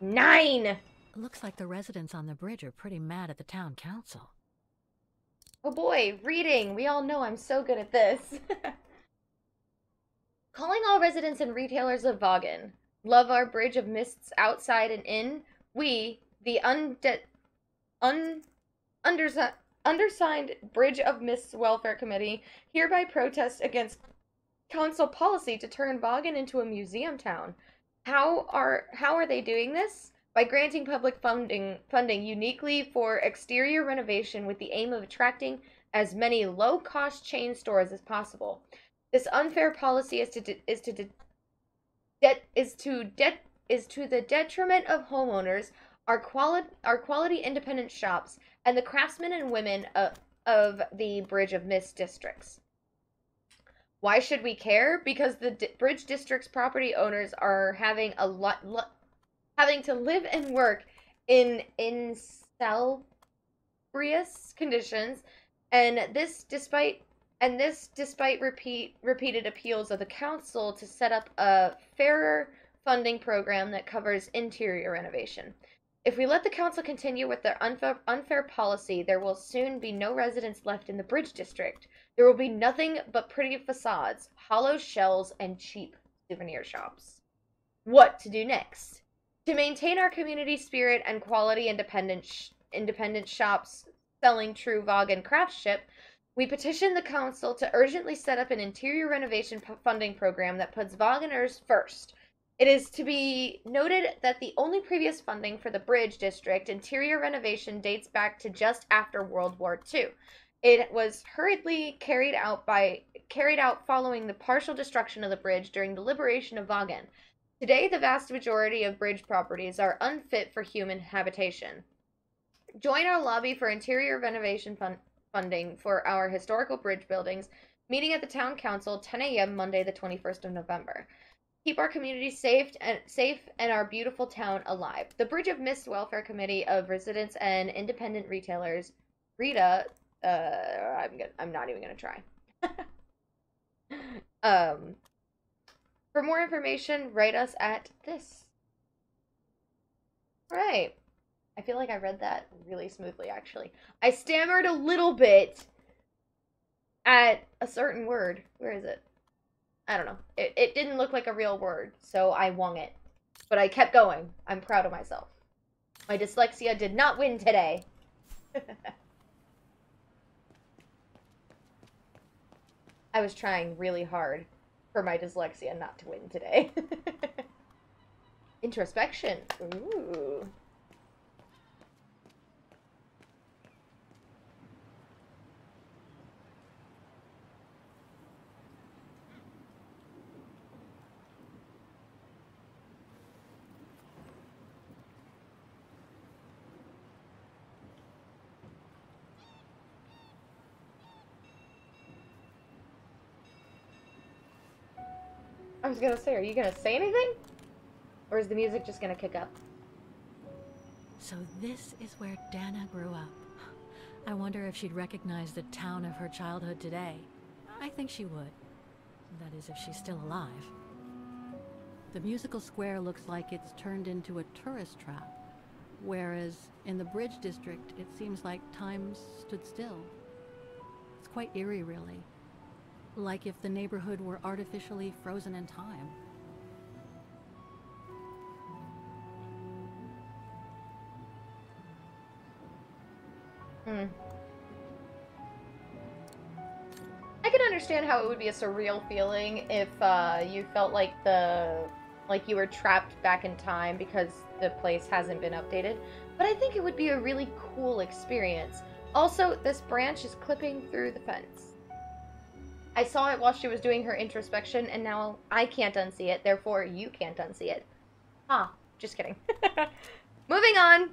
9! Looks like the residents on the bridge are pretty mad at the town council. Oh boy, reading! We all know I'm so good at this. Calling all residents and retailers of Vaughan. Love our bridge of mists outside and in. We, the undersigned Bridge of Mists Welfare Committee, hereby protest against council policy to turn Vaughan into a museum town. How are they doing this? By granting public funding uniquely for exterior renovation with the aim of attracting as many low-cost chain stores as possible. This unfair policy is to the detriment of homeowners, our quality independent shops, and the craftsmen and women of the Bridge of Mist districts. Why should we care? Because the Bridge District's property owners are having having to live and work in insalubrious conditions, and this despite repeated appeals of the council to set up a fairer funding program that covers interior renovation. If we let the council continue with their unfair policy, there will soon be no residents left in the bridge district. There will be nothing but pretty facades, hollow shells, and cheap souvenir shops. What to do next? To maintain our community spirit and quality independent shops selling true Vaughan craftsmanship, we petition the council to urgently set up an interior renovation funding program that puts Vaughaners first. It is to be noted that the only previous funding for the Bridge District interior renovation dates back to just after World War II. It was hurriedly carried out following the partial destruction of the bridge during the liberation of Vaughan. Today, the vast majority of bridge properties are unfit for human habitation. Join our lobby for interior renovation funding for our historical bridge buildings, meeting at the Town Council, 10 a.m. Monday, the 21st of November. Keep our community safe and our beautiful town alive. The Bridge of Mist Welfare Committee of Residents and Independent Retailers. Rita, I'm not even gonna try. For more information, write us at this. All right. I feel like I read that really smoothly, actually. I stammered a little bit at a certain word. Where is it? I don't know. It didn't look like a real word, so I wung it. But I kept going. I'm proud of myself. My dyslexia did not win today. I was trying really hard for my dyslexia not to win today. Introspection. Ooh. I was gonna say, are you gonna say anything? Or is the music just gonna kick up? So this is where Dana grew up. I wonder if she'd recognize the town of her childhood today. I think she would. That is, if she's still alive. The musical square looks like it's turned into a tourist trap, whereas in the Bridge District, it seems like time stood still. It's quite eerie, really. Like if the neighborhood were artificially frozen in time. I can understand how it would be a surreal feeling if you felt like you were trapped back in time because the place hasn't been updated. But I think it would be a really cool experience. Also, this branch is clipping through the fence. I saw it while she was doing her introspection, and now I can't unsee it, therefore you can't unsee it. Just kidding. Moving on!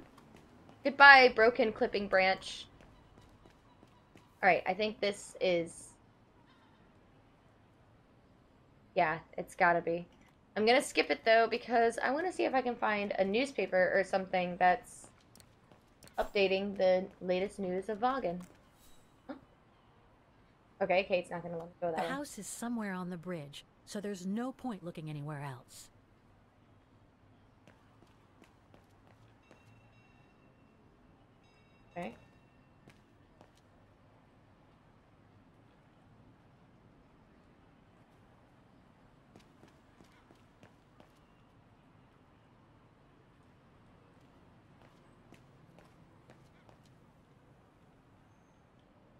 Goodbye, broken clipping branch. Alright, I think this is... Yeah, it's gotta be. I'm gonna skip it, though, because I want to see if I can find a newspaper or something that's updating the latest news of Vaughan. Okay, Kate's not gonna let me go that way. The house is somewhere on the bridge, so there's no point looking anywhere else. Okay.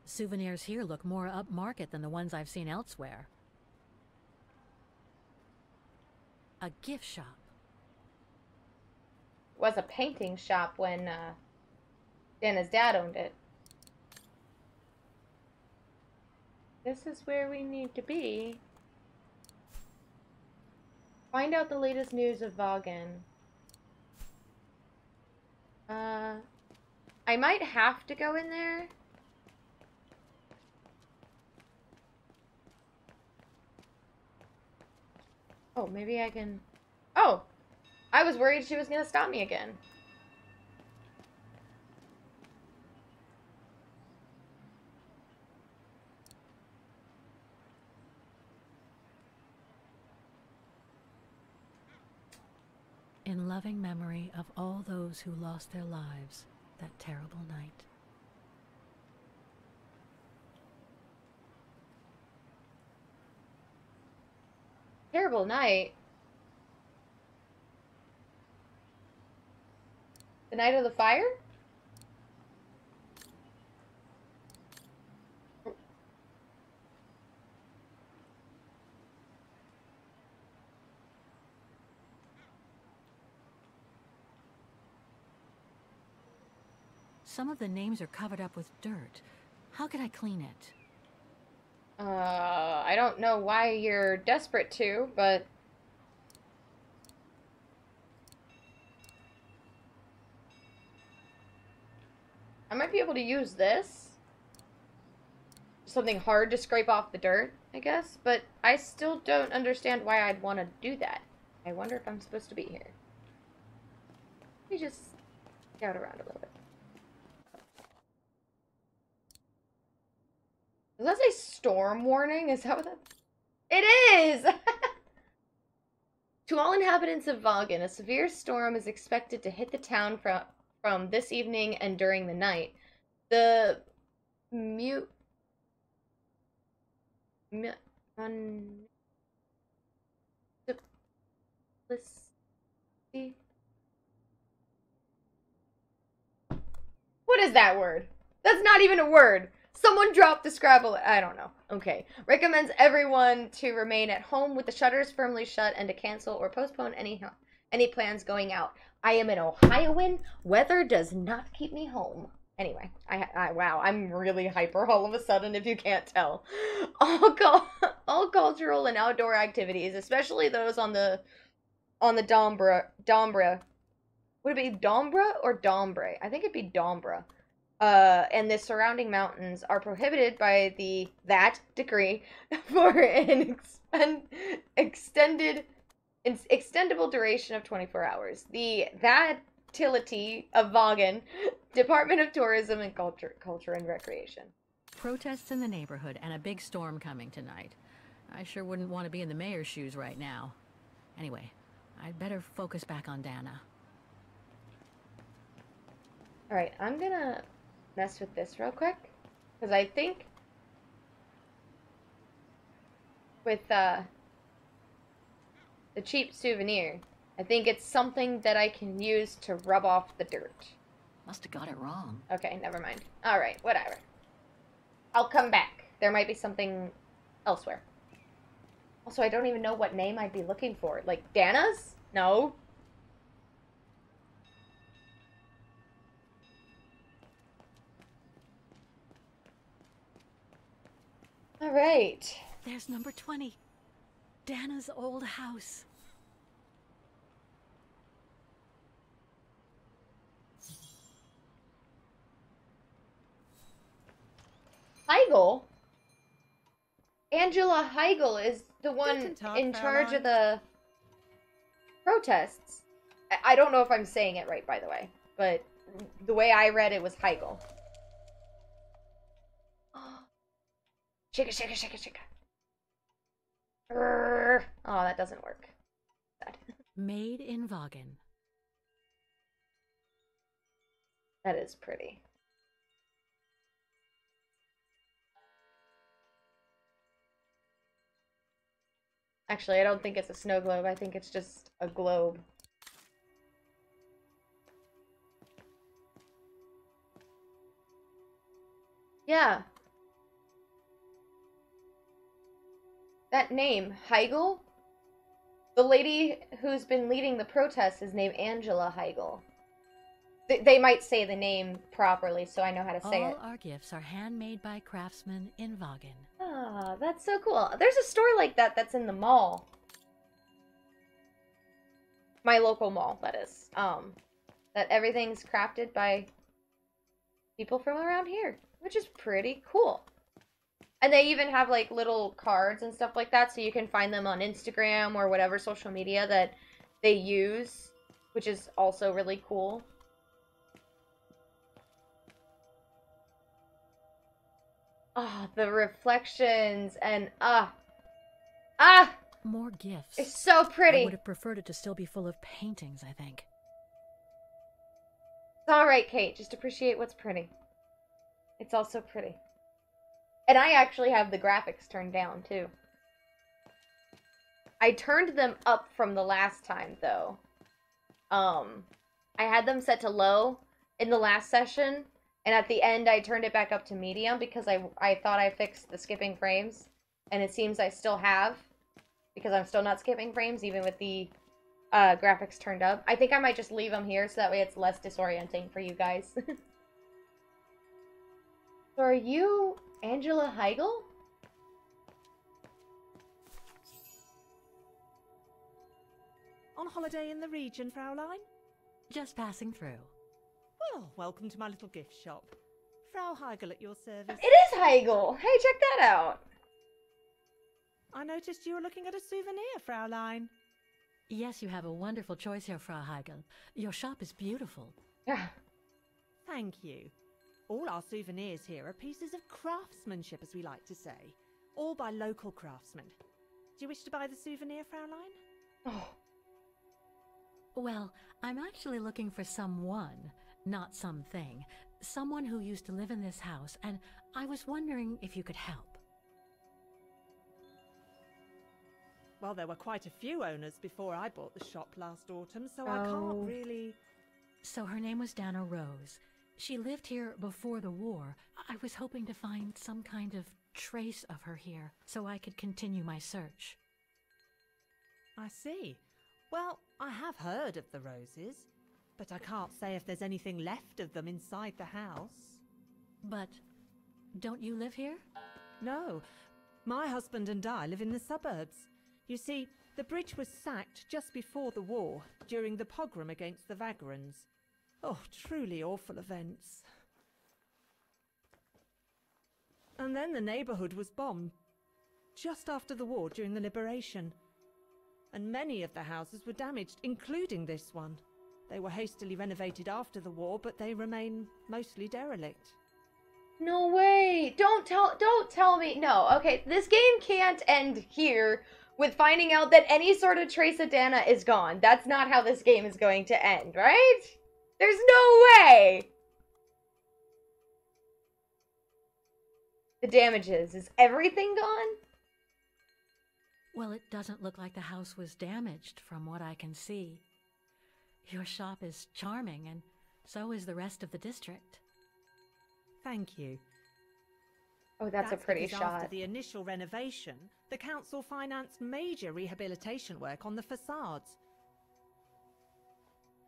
Souvenirs here look more upmarket than the ones I've seen elsewhere. A gift shop. It was a painting shop when Dana's dad owned it. This is where we need to be. Find out the latest news of Vaughan. I might have to go in there. Oh, maybe I can... Oh! I was worried she was gonna stop me again. In in loving memory of all those who lost their lives that terrible night. Terrible night. The night of the fire? Some of the names are covered up with dirt. How could I clean it? I don't know why you're desperate to, but... I might be able to use this. Something hard to scrape off the dirt, I guess, but I still don't understand why I'd want to do that. I wonder if I'm supposed to be here. Let me just scout around a little bit. Does that say storm warning? Is that what that... It is! To all inhabitants of Vagen, a severe storm is expected to hit the town from this evening and during the night. The What is that word? That's not even a word. Someone dropped the Scrabble. I don't know. Okay. Recommends everyone to remain at home with the shutters firmly shut and to cancel or postpone any plans going out. I am an Ohioan. Weather does not keep me home. Anyway, wow, I'm really hyper all of a sudden if you can't tell. All cultural and outdoor activities, especially those on the Dombra. Would it be Dombra or Dombre? I think it'd be Dombra. And the surrounding mountains are prohibited by that decree for an extendable duration of 24 hours. The Thattility of Vagen, Department of Tourism and Culture and Recreation. Protests in the neighborhood and a big storm coming tonight. I sure wouldn't want to be in the mayor's shoes right now. Anyway, I'd better focus back on Dana. Alright, I'm gonna mess with this real quick. Because I think with the cheap souvenir, I think it's something that I can use to rub off the dirt. Must have got it wrong. Okay, never mind. Alright, whatever. I'll come back. There might be something elsewhere. Also, I don't even know what name I'd be looking for. Like, Dana's? No. Alright. There's number 20. Dana's old house. Heigl? Angela Heigl is the one in charge of the protests. I don't know if I'm saying it right, by the way, but the way I read it was Heigl. Shika, shika, shika, shika. Oh, that doesn't work. Made in Vagen. That is pretty. Actually, I don't think it's a snow globe. I think it's just a globe. Yeah. That name, Heigl? The lady who's been leading the protests is named Angela Heigl. They might say the name properly, so I know how to say it. All our gifts are handmade by craftsmen in Vagen. Ah, that's so cool. There's a store like that that's in the mall. My local mall, that is. That everything's crafted by people from around here, which is pretty cool. And they even have, like, little cards and stuff like that, so you can find them on Instagram or whatever social media that they use, which is also really cool. Ah, the reflections and More gifts. It's so pretty. I would have preferred it to still be full of paintings, I think. It's alright, Kate. Just appreciate what's pretty. It's also pretty. And I actually have the graphics turned down, too. I turned them up from the last time, though. I had them set to low in the last session, and at the end I turned it back up to medium because I thought I fixed the skipping frames, and it seems I still have, because I'm still not skipping frames, even with the graphics turned up. I think I might just leave them here, so that way it's less disorienting for you guys. So are you Angela Heigl? On holiday in the region, Fraulein? Just passing through. Well, welcome to my little gift shop. Frau Heigl at your service. It is Heigl! Hey, check that out! I noticed you were looking at a souvenir, Fraulein. Yes, you have a wonderful choice here, Frau Heigl. Your shop is beautiful. Yeah. Thank you. All our souvenirs here are pieces of craftsmanship, as we like to say. All by local craftsmen. Do you wish to buy the souvenir, Fraulein? Oh. Well, I'm actually looking for someone, not something. Someone who used to live in this house, and I was wondering if you could help. Well, there were quite a few owners before I bought the shop last autumn, so I can't really... So her name was Dana Rose. She lived here before the war. I was hoping to find some kind of trace of her here, so I could continue my search. I see. Well, I have heard of the Roses, but I can't say if there's anything left of them inside the house. But don't you live here? No. My husband and I live in the suburbs. You see, the bridge was sacked just before the war, during the pogrom against the Vagrants. Oh, truly awful events. And then the neighbourhood was bombed, just after the war during the liberation. And many of the houses were damaged, including this one. They were hastily renovated after the war, but they remain mostly derelict. No way! Don't tell me. No, okay, this game can't end here with finding out that any sort of trace of Dana is gone. That's not how this game is going to end, right? There's no way! The damages. Is everything gone? Well, it doesn't look like the house was damaged from what I can see. Your shop is charming, and so is the rest of the district. Thank you. Oh, that's a pretty because shot. After the initial renovation, the council financed major rehabilitation work on the facades.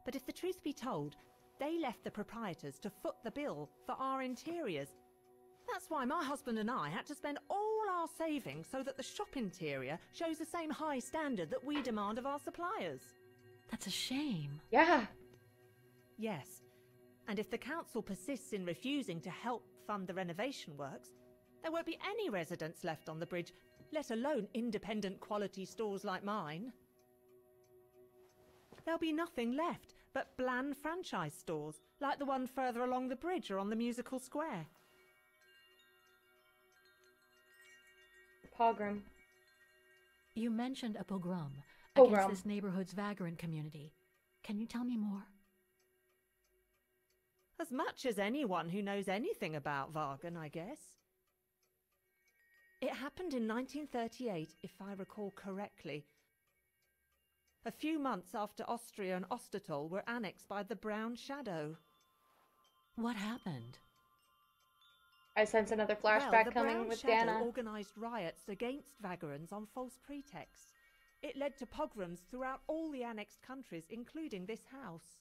But if the truth be told, they left the proprietors to foot the bill for our interiors. That's why my husband and I had to spend all our savings so that the shop interior shows the same high standard that we demand of our suppliers. That's a shame. Yeah. Yes. And if the council persists in refusing to help fund the renovation works, there won't be any residents left on the bridge, let alone independent quality stores like mine. There'll be nothing left but bland franchise stores, like the one further along the bridge or on the musical square. Pogrom. You mentioned a pogrom Pogrom. against this neighborhood's vagrant community. Can you tell me more? As much as anyone who knows anything about Wagen, I guess. It happened in 1938, if I recall correctly. A few months after Austria and Ostertal were annexed by the Brown Shadow. What happened? I sense another flashback coming with Brown Dana. Shadow organised riots against Vagrants on false pretexts. It led to pogroms throughout all the annexed countries, including this house.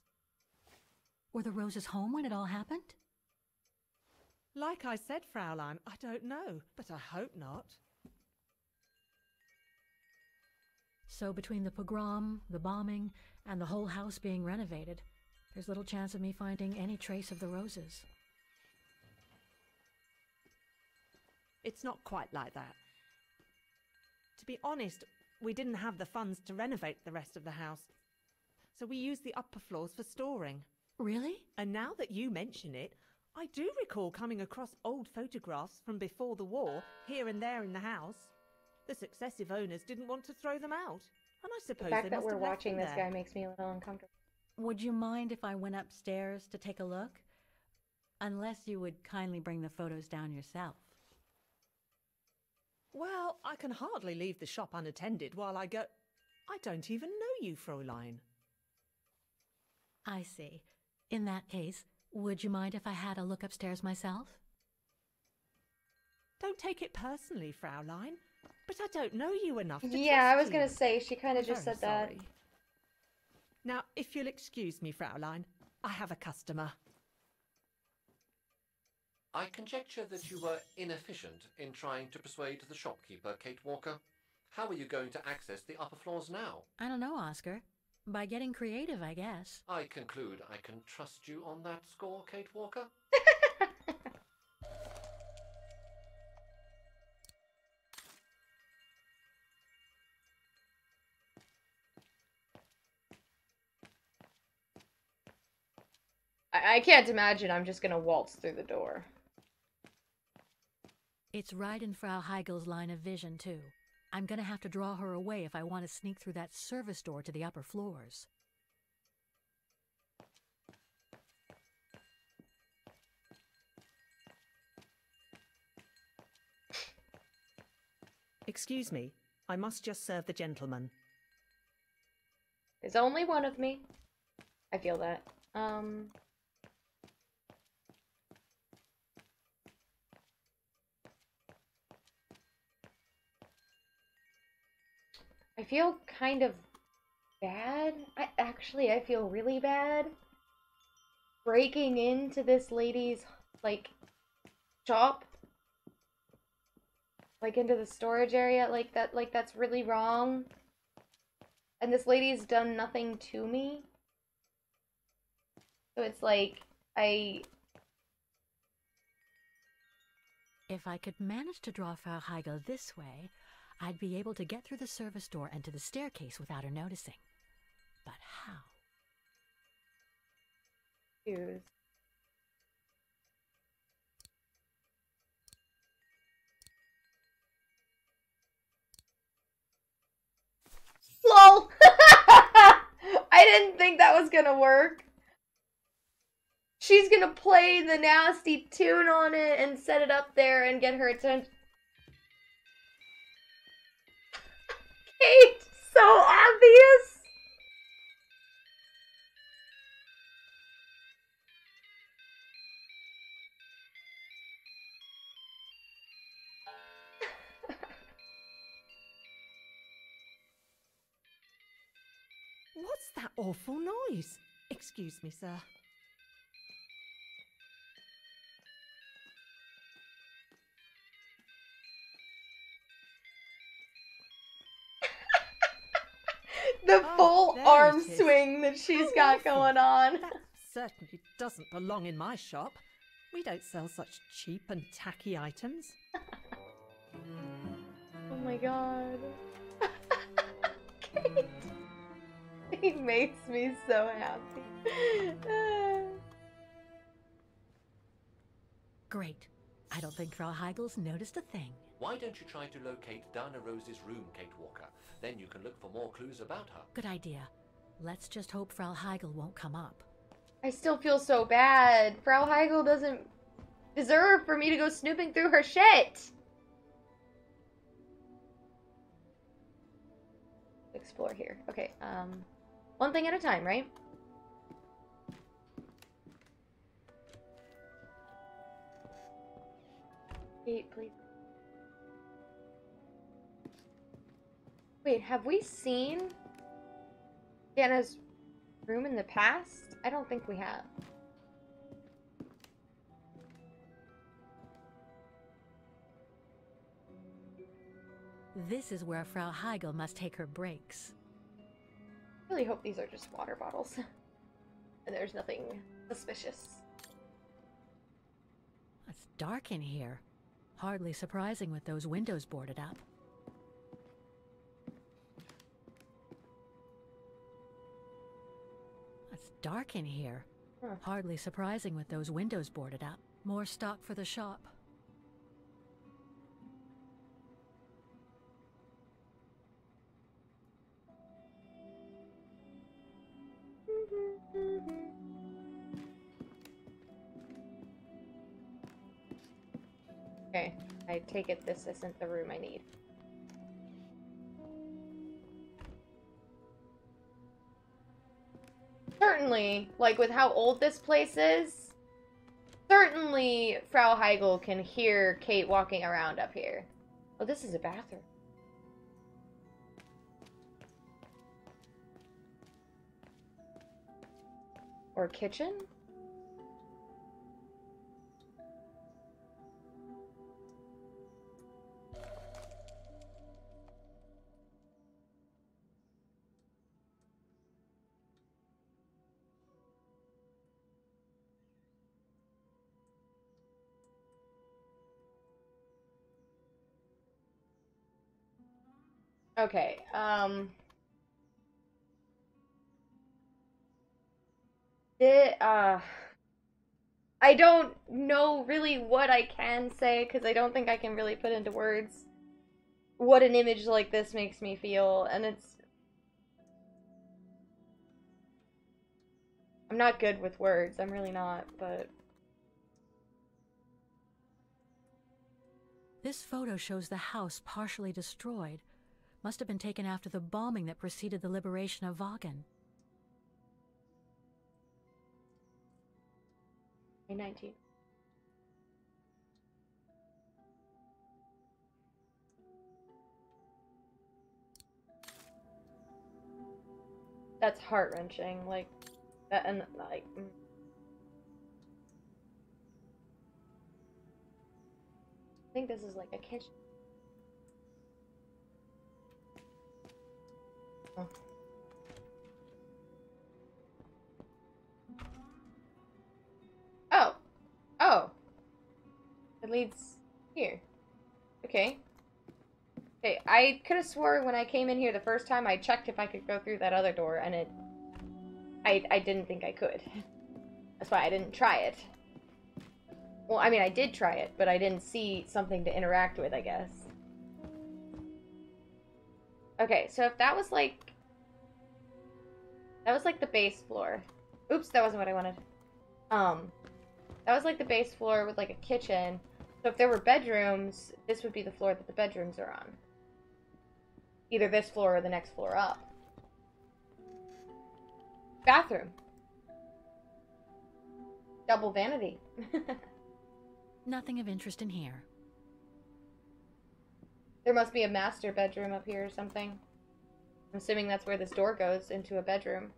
Were the Roses home when it all happened? Like I said, Fraulein, I don't know, but I hope not. So between the pogrom, the bombing, and the whole house being renovated, there's little chance of me finding any trace of the Roses. It's not quite like that. To be honest, we didn't have the funds to renovate the rest of the house, so we used the upper floors for storing. Really? And now that you mention it, I do recall coming across old photographs from before the war, here and there in the house. The successive owners didn't want to throw them out, and I The suppose fact they that must we're have left watching them this there. guy makes me a little uncomfortable. Would you mind if I went upstairs to take a look? Unless you would kindly bring the photos down yourself. Well, I can hardly leave the shop unattended while I go... I don't even know you, Fräulein. I see. In that case, would you mind if I had a look upstairs myself? Don't take it personally, Fräulein, but I don't know you enough to Yeah, I trust was gonna you. say, she kind I'm of just very said that. sorry. Now, if you'll excuse me, Fräulein, I have a customer. I conjecture that you were inefficient in trying to persuade the shopkeeper, Kate Walker. How are you going to access the upper floors now? I don't know, Oscar. By getting creative, I guess. I conclude I can trust you on that score, Kate Walker? I can't imagine I'm just gonna waltz through the door. It's right in Frau Heigel's line of vision, too. I'm gonna have to draw her away if I want to sneak through that service door to the upper floors. Excuse me, I must just serve the gentleman. There's only one of me. I feel that. I feel kind of bad. I feel really bad breaking into this lady's, like, shop. Like, into the storage area. Like, that's really wrong. And this lady's done nothing to me. So it's like, If I could manage to draw Frau Heigel this way, I'd be able to get through the service door and to the staircase without her noticing. But how? Excuse. LOL! I didn't think that was gonna work. She's gonna play the nasty tune on it and set it up there and get her attention. Kate! So obvious! What's that awful noise? Excuse me, sir. The full there arm it is. swing that she's How got awful. going on. That certainly doesn't belong in my shop. We don't sell such cheap and tacky items. Oh my god. Kate. He makes me so happy. Great. I don't think Frau Heigel's noticed a thing. Why don't you try to locate Dana Rose's room, Kate Walker? Then you can look for more clues about her. Good idea. Let's just hope Frau Heigel won't come up. I still feel so bad. Frau Heigel doesn't deserve for me to go snooping through her shit. Explore here. Okay, one thing at a time, right? Kate, please. Wait, have we seen Dana's room in the past? I don't think we have. This is where Frau Heigel must take her breaks. I really hope these are just water bottles. And there's nothing suspicious. It's dark in here. Hardly surprising with those windows boarded up. It's dark in here. Huh. Hardly surprising with those windows boarded up. More stock for the shop. Okay, I take it this isn't the room I need. Certainly, like with how old this place is, certainly Frau Heigl can hear Kate walking around up here. Oh, this is a bathroom. Or a kitchen? Okay, I don't know really what I can say, because I don't think I can really put into words what an image like this makes me feel, and I'm not good with words, I'm really not, but... This photo shows the house partially destroyed. Must have been taken after the bombing that preceded the liberation of Vagen. May 19th. That's heart-wrenching, like, that, and, like... I think this is like a kitchen. Oh. Oh! Oh! It leads here. Okay. Okay, I could have swore when I came in here the first time I checked if I could go through that other door, and I didn't think I could. That's why I didn't try it. Well, I mean, I did try it, but I didn't see something to interact with, I guess. Okay, so if that was like... That was like the base floor. Oops, that wasn't what I wanted. That was like the base floor with like a kitchen. So if there were bedrooms, this would be the floor that the bedrooms are on. Either this floor or the next floor up. Bathroom. Double vanity. Nothing of interest in here. There must be a master bedroom up here or something. I'm assuming that's where this door goes, into a bedroom.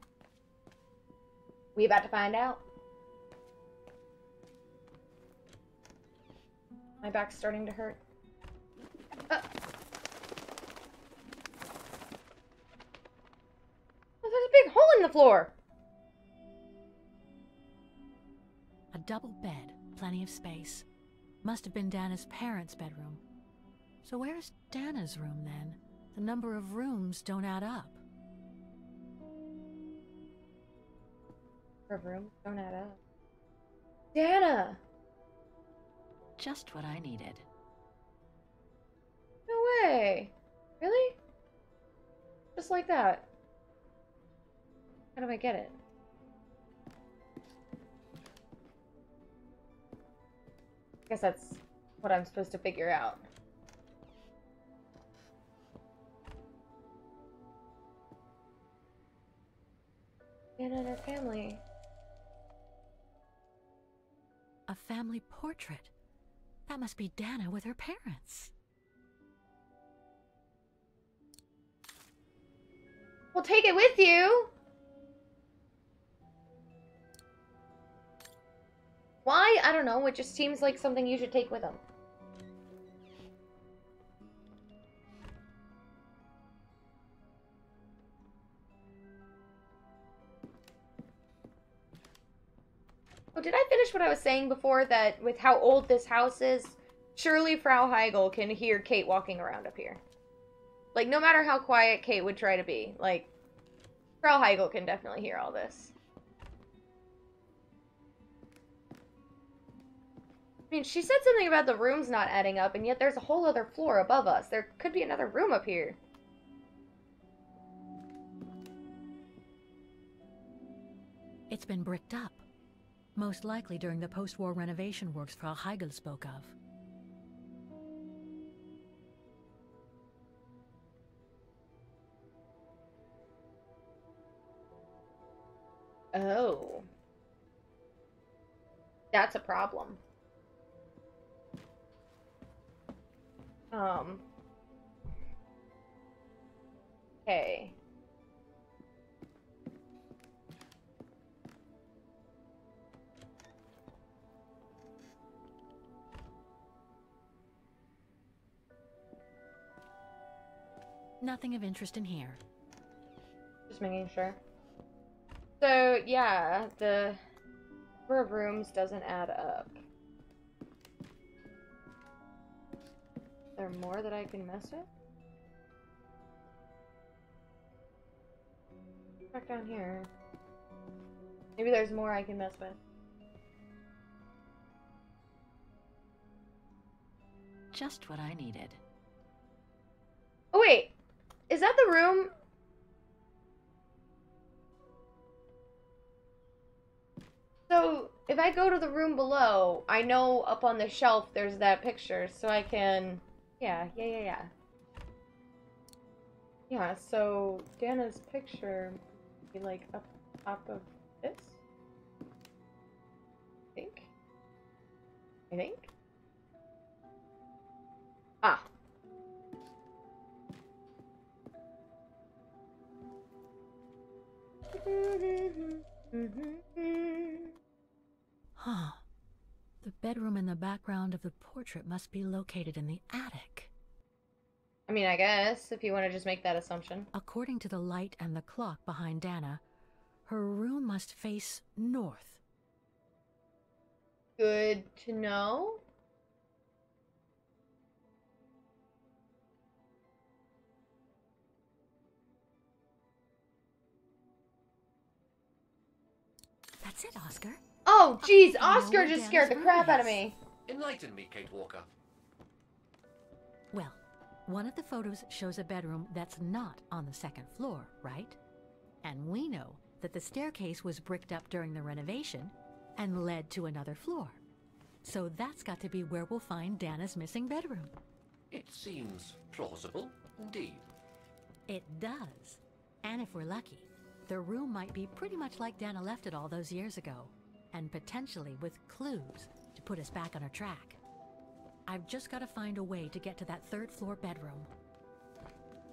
We about to find out. My back's starting to hurt. Oh, there's a big hole in the floor! A double bed, plenty of space. Must have been Dana's parents' bedroom. So where's Dana's room, then? The number of rooms don't add up. Her rooms don't add up. Dana! Just what I needed. No way! Really? Just like that? How do I get it? I guess that's what I'm supposed to figure out. Dana and her family. A family portrait. That must be Dana with her parents. Well, take it with you! Why? I don't know. It just seems like something you should take with them. Oh, did I finish what I was saying before? That with how old this house is, surely Frau Heigl can hear Kate walking around up here. Like, no matter how quiet Kate would try to be, like, Frau Heigl can definitely hear all this. I mean, she said something about the rooms not adding up, and yet there's a whole other floor above us. There could be another room up here. It's been bricked up. Most likely during the post-war renovation works Frau Heigl spoke of. Oh. That's a problem. Okay. Nothing of interest in here. Just making sure. So, yeah, the number of rooms doesn't add up. Is there more that I can mess with? Back down here. Maybe there's more I can mess with. Just what I needed. Oh, wait. Is that the room? So, if I go to the room below, I know up on the shelf there's that picture, so I can... Yeah. Yeah, so Dana's picture would be like up top of this? I think? Ah. Huh. The bedroom in the background of the portrait must be located in the attic. I mean, I guess, if you want to just make that assumption. According to the light and the clock behind Dana, her room must face north. Good to know. That's it, Oscar. Oh, jeez, I know Oscar where just Dana's scared the room crap out of is. me. Enlighten me, Kate Walker. Well, one of the photos shows a bedroom that's not on the second floor, right? And we know that the staircase was bricked up during the renovation and led to another floor. So that's got to be where we'll find Dana's missing bedroom. It seems plausible, indeed. It does. And if we're lucky, the room might be pretty much like Dana left it all those years ago, and potentially with clues to put us back on our track. I've just got to find a way to get to that third floor bedroom.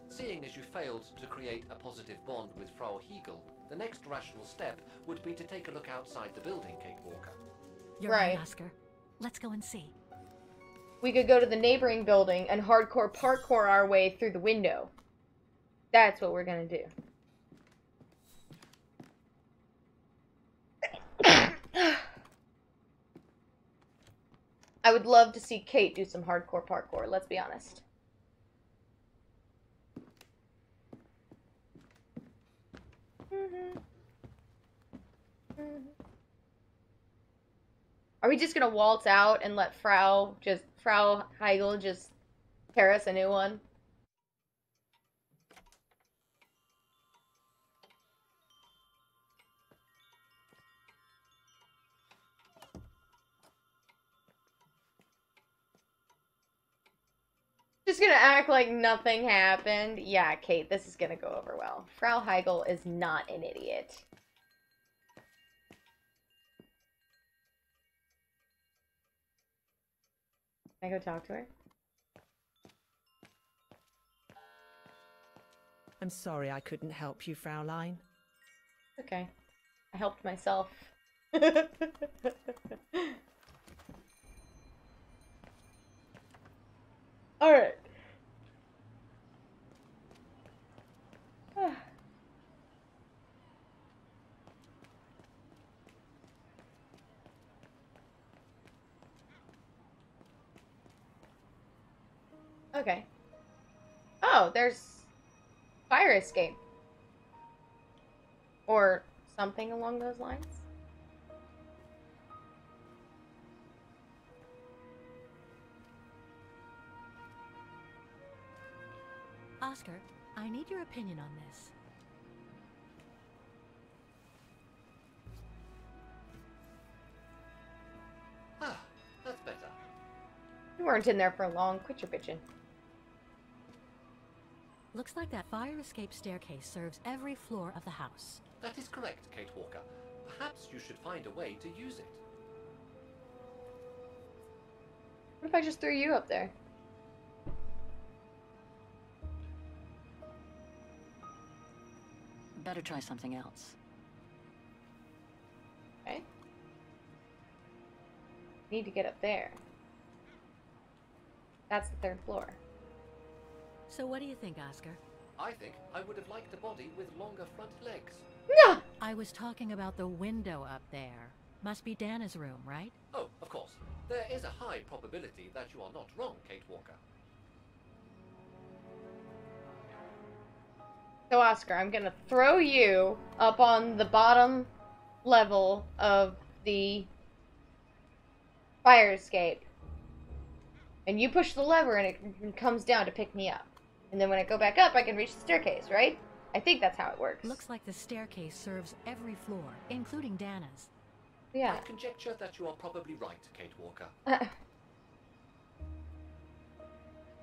Seeing as you failed to create a positive bond with Frau Hegel, the next rational step would be to take a look outside the building, Kate Walker. You're Right. right, Oscar. Let's go and see. We could go to the neighboring building and hardcore parkour our way through the window. That's what we're gonna do. I would love to see Kate do some hardcore parkour, let's be honest. Are we just gonna waltz out and let Frau Heigl just tear us a new one? Just gonna act like nothing happened. Yeah, Kate, this is gonna go over well. Frau Heigl is not an idiot. Can I go talk to her? I'm sorry I couldn't help you, Fraulein. Okay. I helped myself. Alright. Okay. Oh, there's fire escape. Or something along those lines. Oscar, I need your opinion on this. Ah, that's better. You weren't in there for long. Quit your bitching. Looks like that fire escape staircase serves every floor of the house. That is correct, Kate Walker. Perhaps you should find a way to use it. What if I just threw you up there? Better try something else. Okay. Need to get up there. That's the 3rd floor. So what do you think, Oscar? I think I would have liked a body with longer front legs. Yeah. I was talking about the window up there. Must be Dana's room, right? Oh, of course. There is a high probability that you are not wrong, Kate Walker. So Oscar, I'm gonna throw you up on the bottom level of the fire escape. And you push the lever and it comes down to pick me up. And then when I go back up, I can reach the staircase, right? I think that's how it works. Looks like the staircase serves every floor, including Dana's. Yeah. I conjecture that you are probably right, Kate Walker. At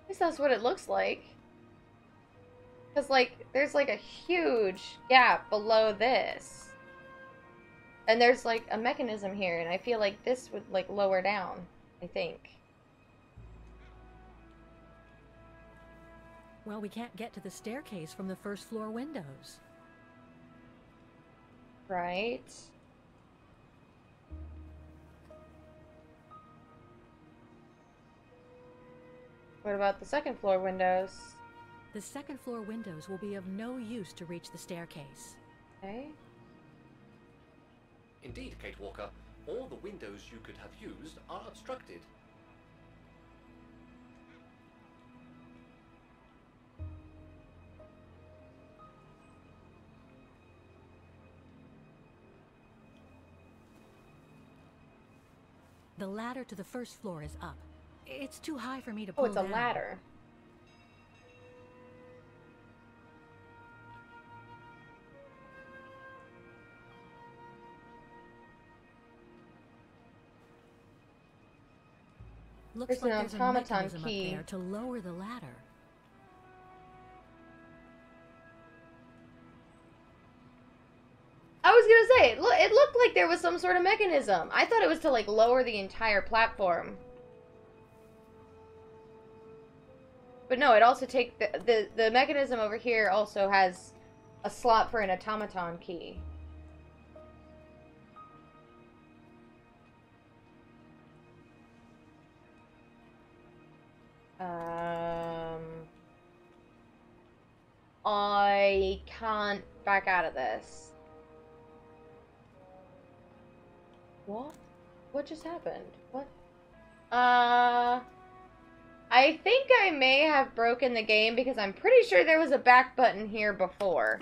least that's what it looks like. Because, like, there's, like, a huge gap below this. And there's, like, a mechanism here, and I feel like this would, like, lower down, I think. Well, we can't get to the staircase from the 1st floor windows. Right? What about the 2nd floor windows? The 2nd floor windows will be of no use to reach the staircase. Okay. Indeed, Kate Walker, all the windows you could have used are obstructed. The ladder to the 1st floor is up. It's too high for me to Oh, pull it's a down. ladder. Looks There's like an there's a automaton mechanism key. up there to lower the ladder. I was gonna say, it looked like there was some sort of mechanism. I thought it was to, like, lower the entire platform. But no, it also takes the mechanism over here also has a slot for an automaton key. I can't back out of this. What? What just happened? What? I think I may have broken the game because I'm pretty sure there was a back button here before.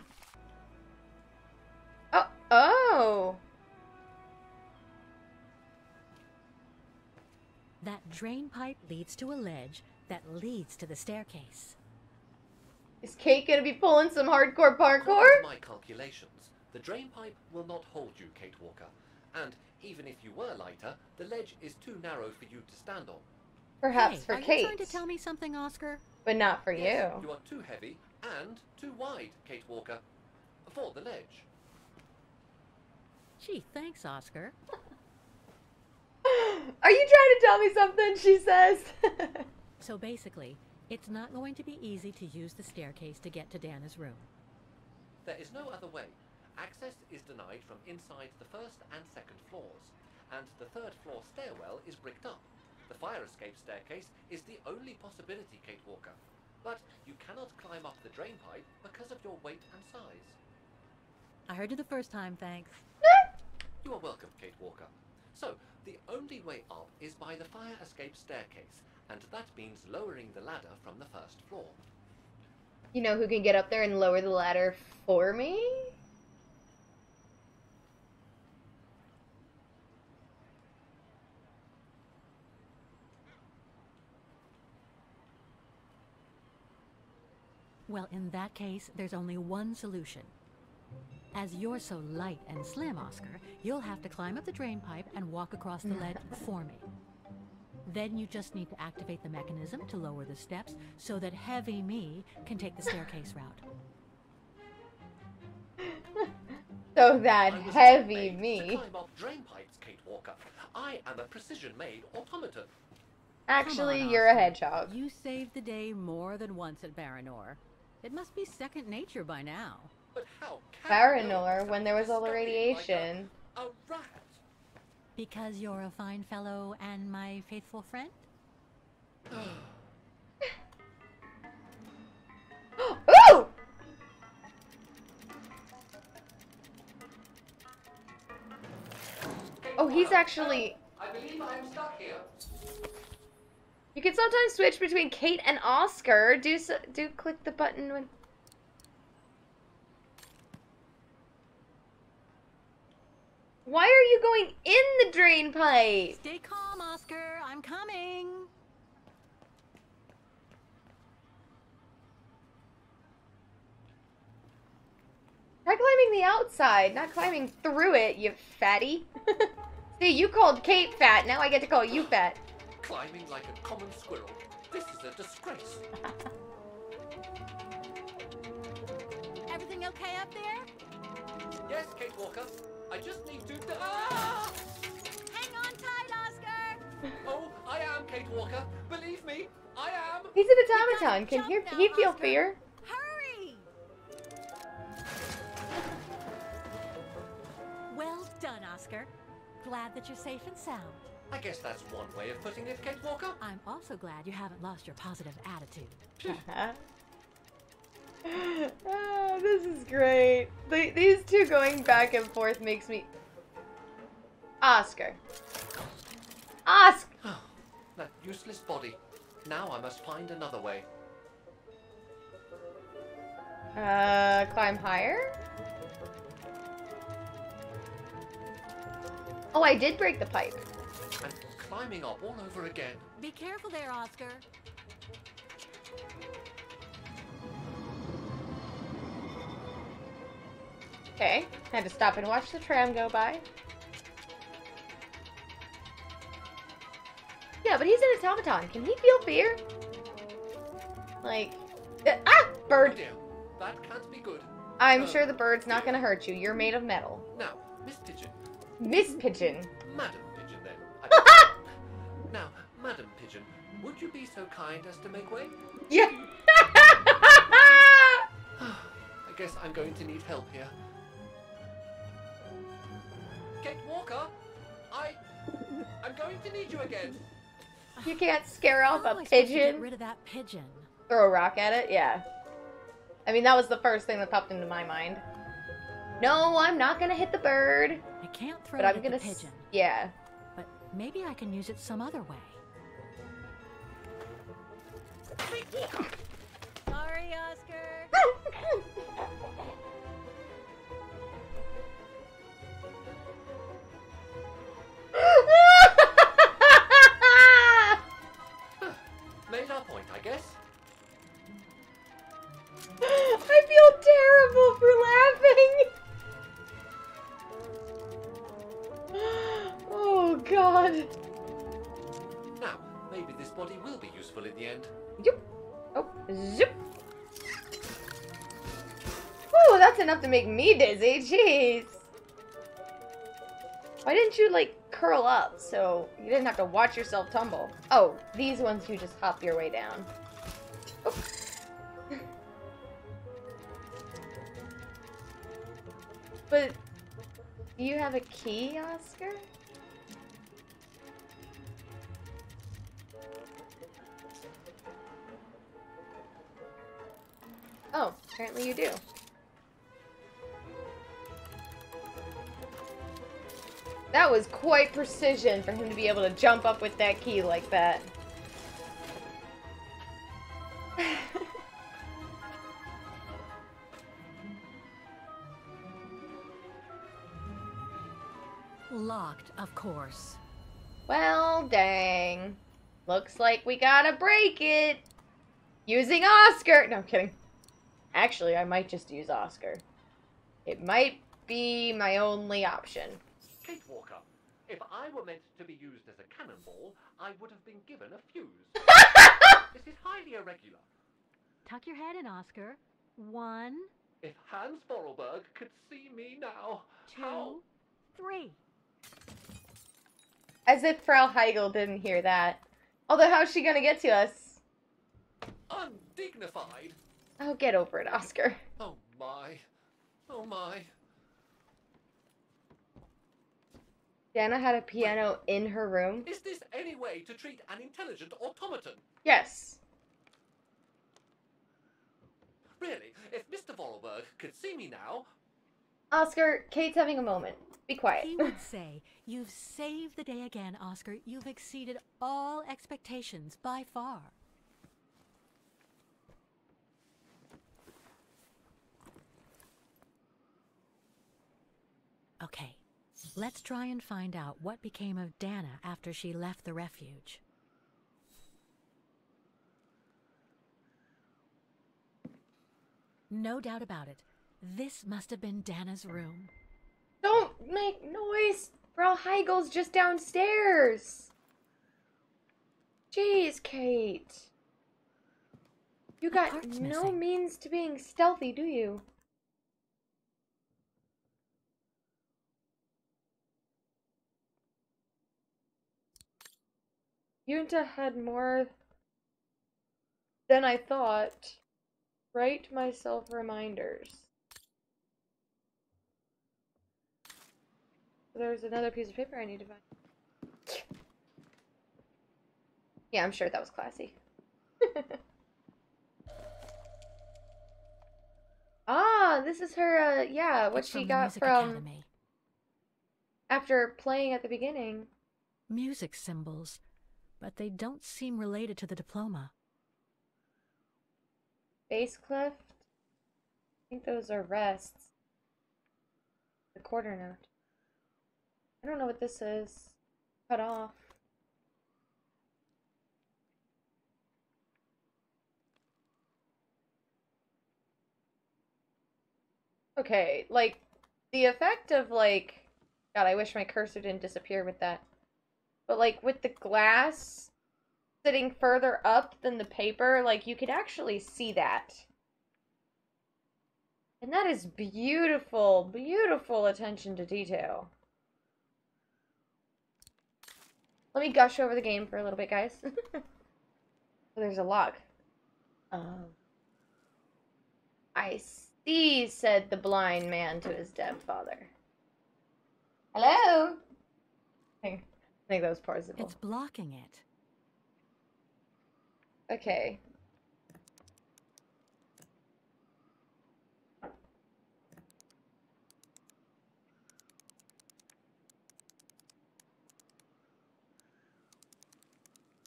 Oh, oh! That drain pipe leads to a ledge that leads to the staircase. Is Kate gonna be pulling some hardcore parkour? According to my calculations, the drain pipe will not hold you, Kate Walker. And even if you were lighter, the ledge is too narrow for you to stand on. Perhaps Hey, for are Kate. you trying to tell me something, Oscar? But not for Yes, you. you are too heavy and too wide, Kate Walker, for the ledge. Gee, thanks, Oscar. Are you trying to tell me something? She says. So basically, it's not going to be easy to use the staircase to get to Dana's room. There is no other way. Access is denied from inside the 1st and 2nd floors, and the 3rd floor stairwell is bricked up. The fire escape staircase is the only possibility, Kate Walker. But you cannot climb up the drain pipe because of your weight and size. I heard you the first time, thanks. You are welcome, Kate Walker. So, the only way up is by the fire escape staircase, and that means lowering the ladder from the 1st floor. You know who can get up there and lower the ladder for me? Well, in that case, there's only one solution. As you're so light and slim, Oscar, you'll have to climb up the drain pipe and walk across the ledge for me. Then you just need to activate the mechanism to lower the steps so that heavy me can take the staircase route. So So that I was heavy not made me. to climb up drain pipes, Kate Walker. I am a precision-made automaton. Actually, Come on, you're a Oscar. hedgehog. You saved the day more than once at Baranor. It must be second nature by now. But how can you know Baranor, when there was all the disgusting like radiation. a rat? Because you're a fine fellow and my faithful friend? Ooh! Oh, he's actually... I believe I am stuck here. You can sometimes switch between Kate and Oscar. Do click the button when... Why are you going in the drain pipe? Stay calm, Oscar. I'm coming. Try climbing the outside, not climbing through it, you fatty. See, you called Kate fat, now I get to call you fat. Climbing like a common squirrel. This is a disgrace. Everything okay up there? Yes, Kate Walker. I just need to... Ah! Hang on tight, Oscar. Oh, I am Kate Walker. Believe me, I am. He's an automaton. Can jump now, he feel Oscar. fear? Hurry! Well done, Oscar. Glad that you're safe and sound. I guess that's one way of putting it, Kate Walker. I'm also glad you haven't lost your positive attitude. Oh, this is great. These two going back and forth makes me... Oscar. Oscar! That useless body. Now I must find another way. Climb higher? Oh, I did break the pipe. And climbing up all over again. Be careful there, Oscar. Okay, had to stop and watch the tram go by. Yeah, but he's an automaton. Can he feel fear? Like... Bird! Oh dear, that can't be good. I'm sure the bird's not gonna hurt you. You're made of metal. Now, Miss Pigeon. Miss Pigeon. Madam Pigeon, then. Now, Madam Pigeon, would you be so kind as to make way? Yeah. I guess I'm going to need help here. Kate Walker, I'm going to need you again. You can't scare off How a am I supposed to get pigeon. rid of that pigeon? Throw a rock at it? Yeah. I mean, that was the first thing that popped into my mind. No, I'm not gonna hit the bird. I can't throw But it I'm at gonna... the pigeon. Yeah. But maybe I can use it some other way. Kate Walker! Sorry, Oscar. Made our point, I guess. I feel terrible for laughing. Oh, God. Now, maybe this body will be useful in the end. Zoop. Oh, zip. Oh, that's enough to make me dizzy. Jeez. Why didn't you, like, curl up so you didn't have to watch yourself tumble? Oh, these ones you just hop your way down. Oh. But you have a key, Oscar? Oh, apparently you do. That was quite precision for him to be able to jump up with that key like that. Locked, of course. Well, dang. Looks like we gotta break it. Using Oscar. No, I'm kidding. Actually, I might just use Oscar. It might be my only option. Kate Walker, if I were meant to be used as a cannonball, I would have been given a fuse. This is highly irregular. Tuck your head in, Oscar. 1, If Hans Vorarlberg could see me now, how... 2, 3. As if Frau Heigl didn't hear that. Although, how's she gonna get to us? Undignified. Oh, get over it, Oscar. Oh my. Oh my. Dana had a piano in her room? Is this any way to treat an intelligent automaton? Yes. Really, if Mr. Vorarlberg could see me now... Oscar, Kate's having a moment. Be quiet. He would say, "You've saved the day again, Oscar. You've exceeded all expectations by far." Okay, let's try and find out what became of Dana after she left the refuge. No doubt about it. This must have been Dana's room. Don't make noise! Frau Heigl's just downstairs! Jeez, Kate. You got part's no missing? means to being stealthy, do you? Yunta had more than I thought. Write myself reminders. There's another piece of paper I need to find. Yeah, I'm sure that was classy. Ah, this is her, yeah, what It's she from the got Music from Academy. after playing at the beginning. Music symbols, but they don't seem related to the diploma. Bass clef. I think those are rests. The quarter note. I don't know what this is. Cut off. Okay, like, the effect of, like... God, I wish my cursor didn't disappear with that. But, like, with the glass sitting further up than the paper, like, you could actually see that. And that is beautiful, beautiful attention to detail. Let me gush over the game for a little bit, guys. There's a log. I see, said the blind man to his deaf father. Hello? I think that was Parzival. It's blocking it. Okay.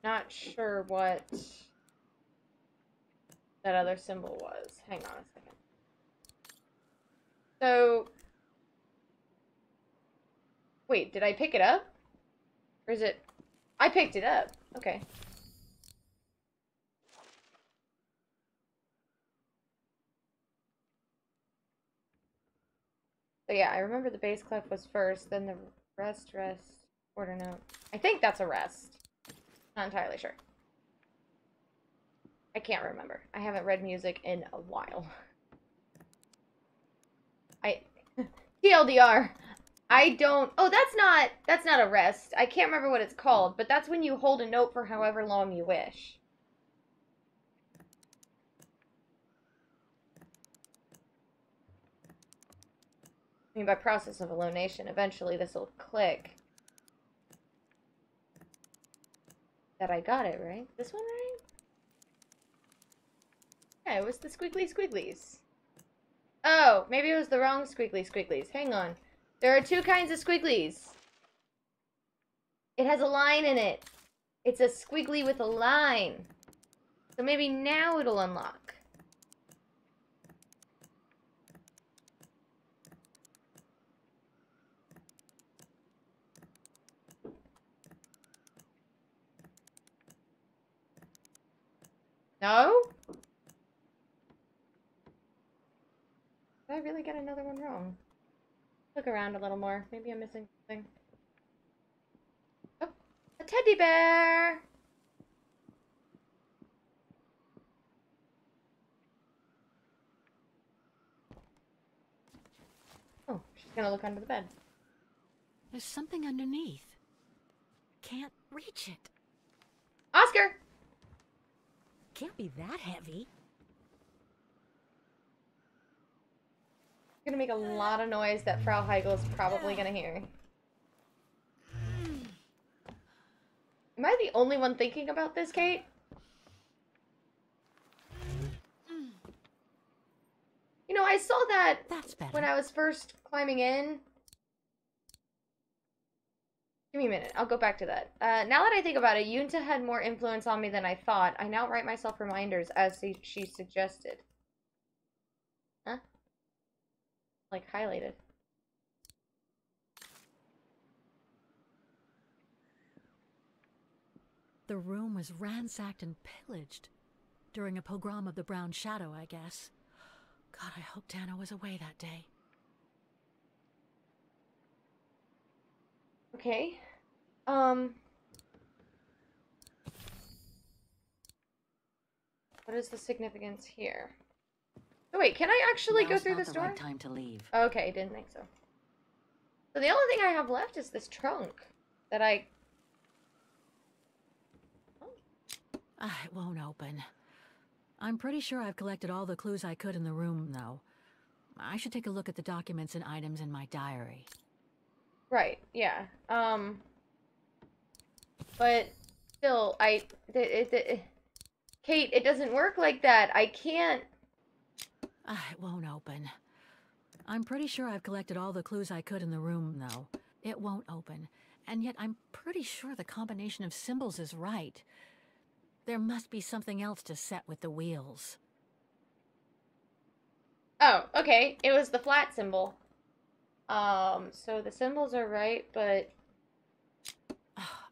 Not sure what that other symbol was. Hang on a second. So, wait, did I pick it up? Or is it... I picked it up. Okay. So yeah, I remember the bass clef was first, then the rest, quarter note. I think that's a rest. Not entirely sure. I can't remember. I haven't read music in a while. TLDR. I don't... Oh, that's not a rest. I can't remember what it's called, but that's when you hold a note for however long you wish. I mean, by process of elimination, eventually this will click. That I got it, right? This one, right? Yeah, it was the squiggly squigglies. Oh, maybe it was the wrong squiggly squigglies. Hang on. There are two kinds of squigglies. It has a line in it. It's a squiggly with a line. So maybe now it'll unlock. No? Did I really get another one wrong? Look around a little more. Maybe I'm missing something. Oh, a teddy bear! Gonna look under the bed. There's something underneath. Can't reach it. Oscar! Can't be that heavy. Gonna make a lot of noise that Frau Heigl is probably gonna hear. Am I the only one thinking about this, Kate? You know, I saw that when I was first climbing in. Give me a minute. I'll go back to that. Now that I think about it, Yunta had more influence on me than I thought. I now write myself reminders as she suggested. Huh? Like, highlighted. The room was ransacked and pillaged. During a pogrom of the Brown Shadow, I guess. God, I hope Tana was away that day. Okay. What is the significance here? Oh wait, can I actually go through this door? Now's not the right time to leave. Okay, didn't think so. So the only thing I have left is this trunk that I... It won't open. I'm pretty sure I've collected all the clues I could in the room, though. I should take a look at the documents and items in my diary. Right, yeah. But still, Kate, it doesn't work like that. I can't... It won't open. I'm pretty sure I've collected all the clues I could in the room, though. It won't open. And yet I'm pretty sure the combination of symbols is right. There must be something else to set with the wheels. Oh, okay. It was the flat symbol. So the symbols are right, but...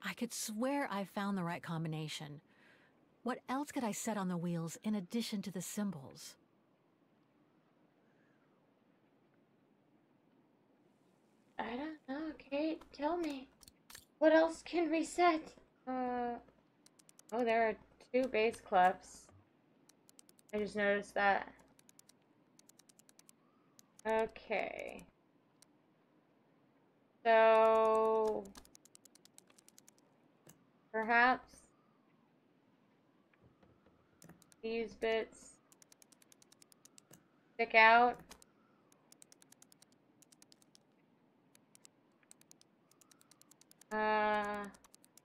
I could swear I found the right combination. What else could I set on the wheels in addition to the symbols? I don't know, Kate. Tell me. What else can we set? Oh, there are 2 bass clefs. I just noticed that. Okay. So... perhaps these bits stick out.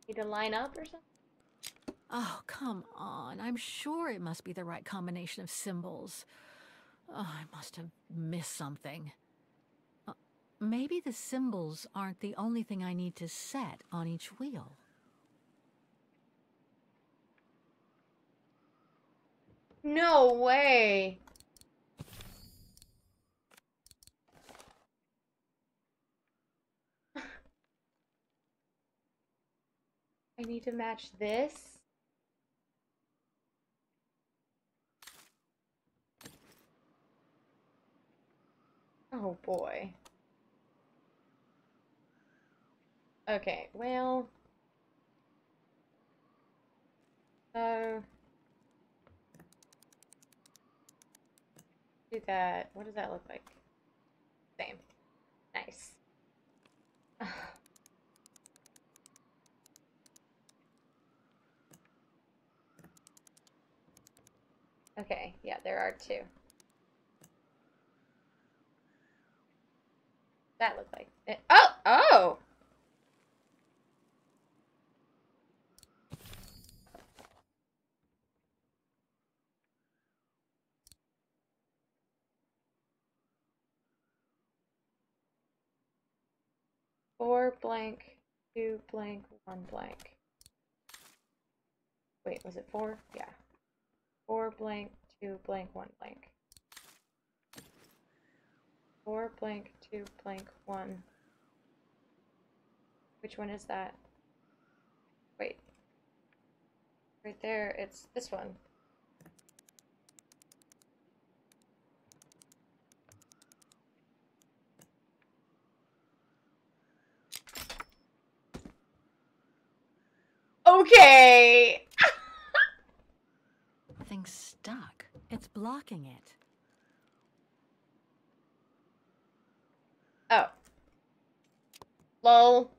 Need to line up or something? Oh, come on. I'm sure it must be the right combination of symbols. Oh, I must have missed something. Maybe the symbols aren't the only thing I need to set on each wheel. No way! I need to match this? Oh boy. Okay, well... do that. What does that look like? Same. Nice. Okay, yeah, there are 2. That looked like it. Oh! Oh! Four blank, 2 blank, 1 blank. Wait, was it 4? Yeah. 4 blank, 2 blank, 1 blank. 4 blank, 2 blank, 1. Which one is that? Wait. Right there, it's this one. Okay! Thing's stuck. It's blocking it. Oh. Lol.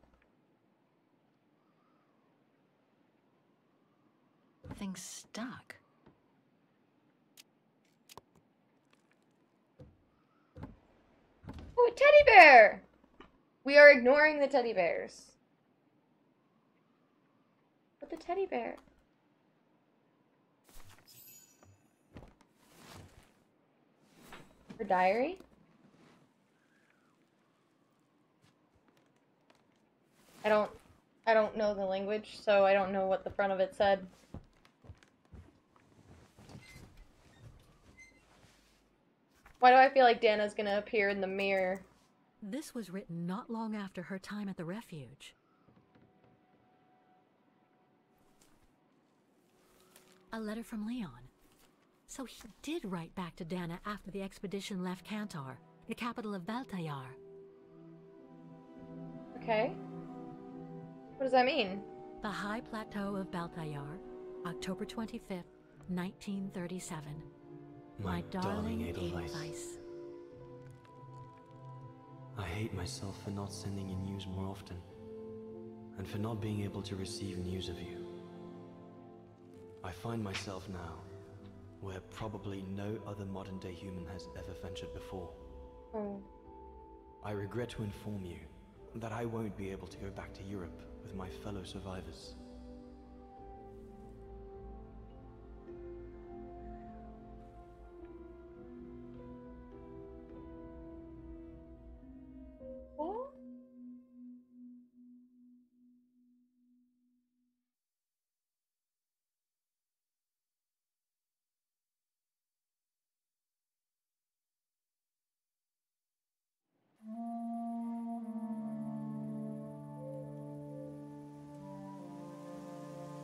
Thing's stuck. Oh, a teddy bear! We are ignoring the teddy bears. But the teddy bear. Her diary? I don't know the language, so I don't know what the front of it said. Why do I feel like Dana's gonna appear in the mirror? This was written not long after her time at the refuge. A letter from Leon. So he did write back to Dana after the expedition left Kantar, the capital of Baltayar. Okay. What does that mean? The High Plateau of Baltayar, October 25th, 1937. My darling Edelweiss. I hate myself for not sending you news more often, and for not being able to receive news of you. I find myself now where probably no other modern-day human has ever ventured before. Oh. I regret to inform you that I won't be able to go back to Europe with my fellow survivors. What?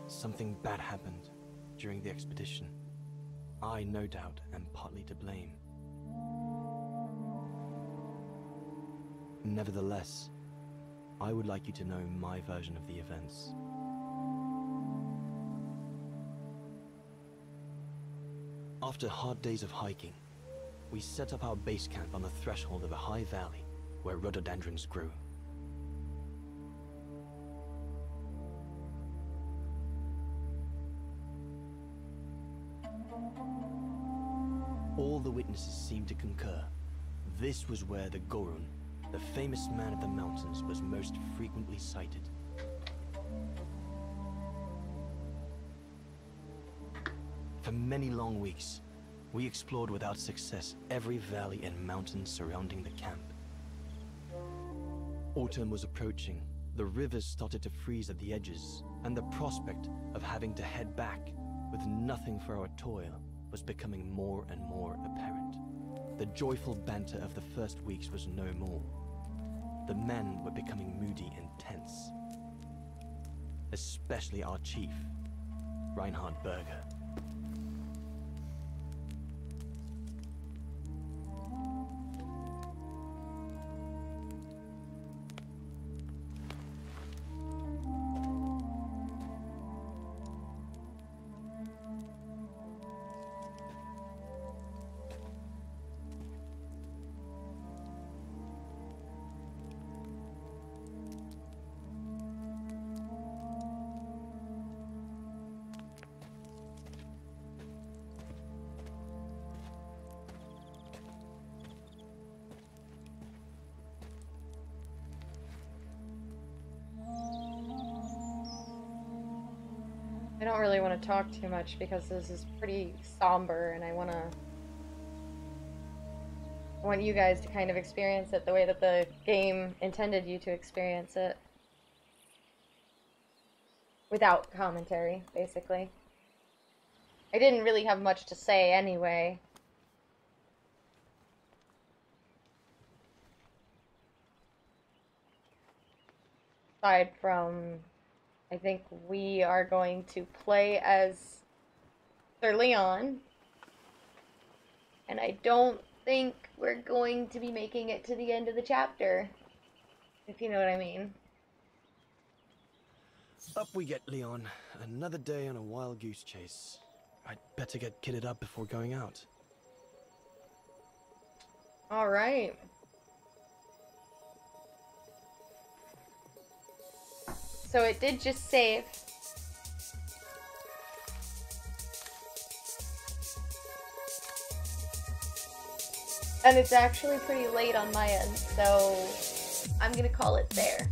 Something bad happened during the expedition. I, no doubt, am partly to blame. Nevertheless, I would like you to know my version of the events. After hard days of hiking, we set up our base camp on the threshold of a high valley where rhododendrons grew. All the witnesses seemed to concur. This was where the Gorun, the famous man of the mountains, was most frequently sighted. For many long weeks, we explored without success every valley and mountain surrounding the camp. Autumn was approaching, the rivers started to freeze at the edges, and the prospect of having to head back with nothing for our toil was becoming more and more apparent. The joyful banter of the first weeks was no more. The men were becoming moody and tense. Especially our chief, Reinhard Berger. I don't really want to talk too much because this is pretty somber and I want you guys to kind of experience it the way that the game intended you to experience it. Without commentary, basically. I didn't really have much to say anyway. Aside from, I think we are going to play as Sir Leon. And I don't think we're going to be making it to the end of the chapter. If you know what I mean. Up we get, Leon. Another day on a wild goose chase. I'd better get kitted up before going out. Alright. So it did just save. And it's actually pretty late on my end, so I'm gonna call it there.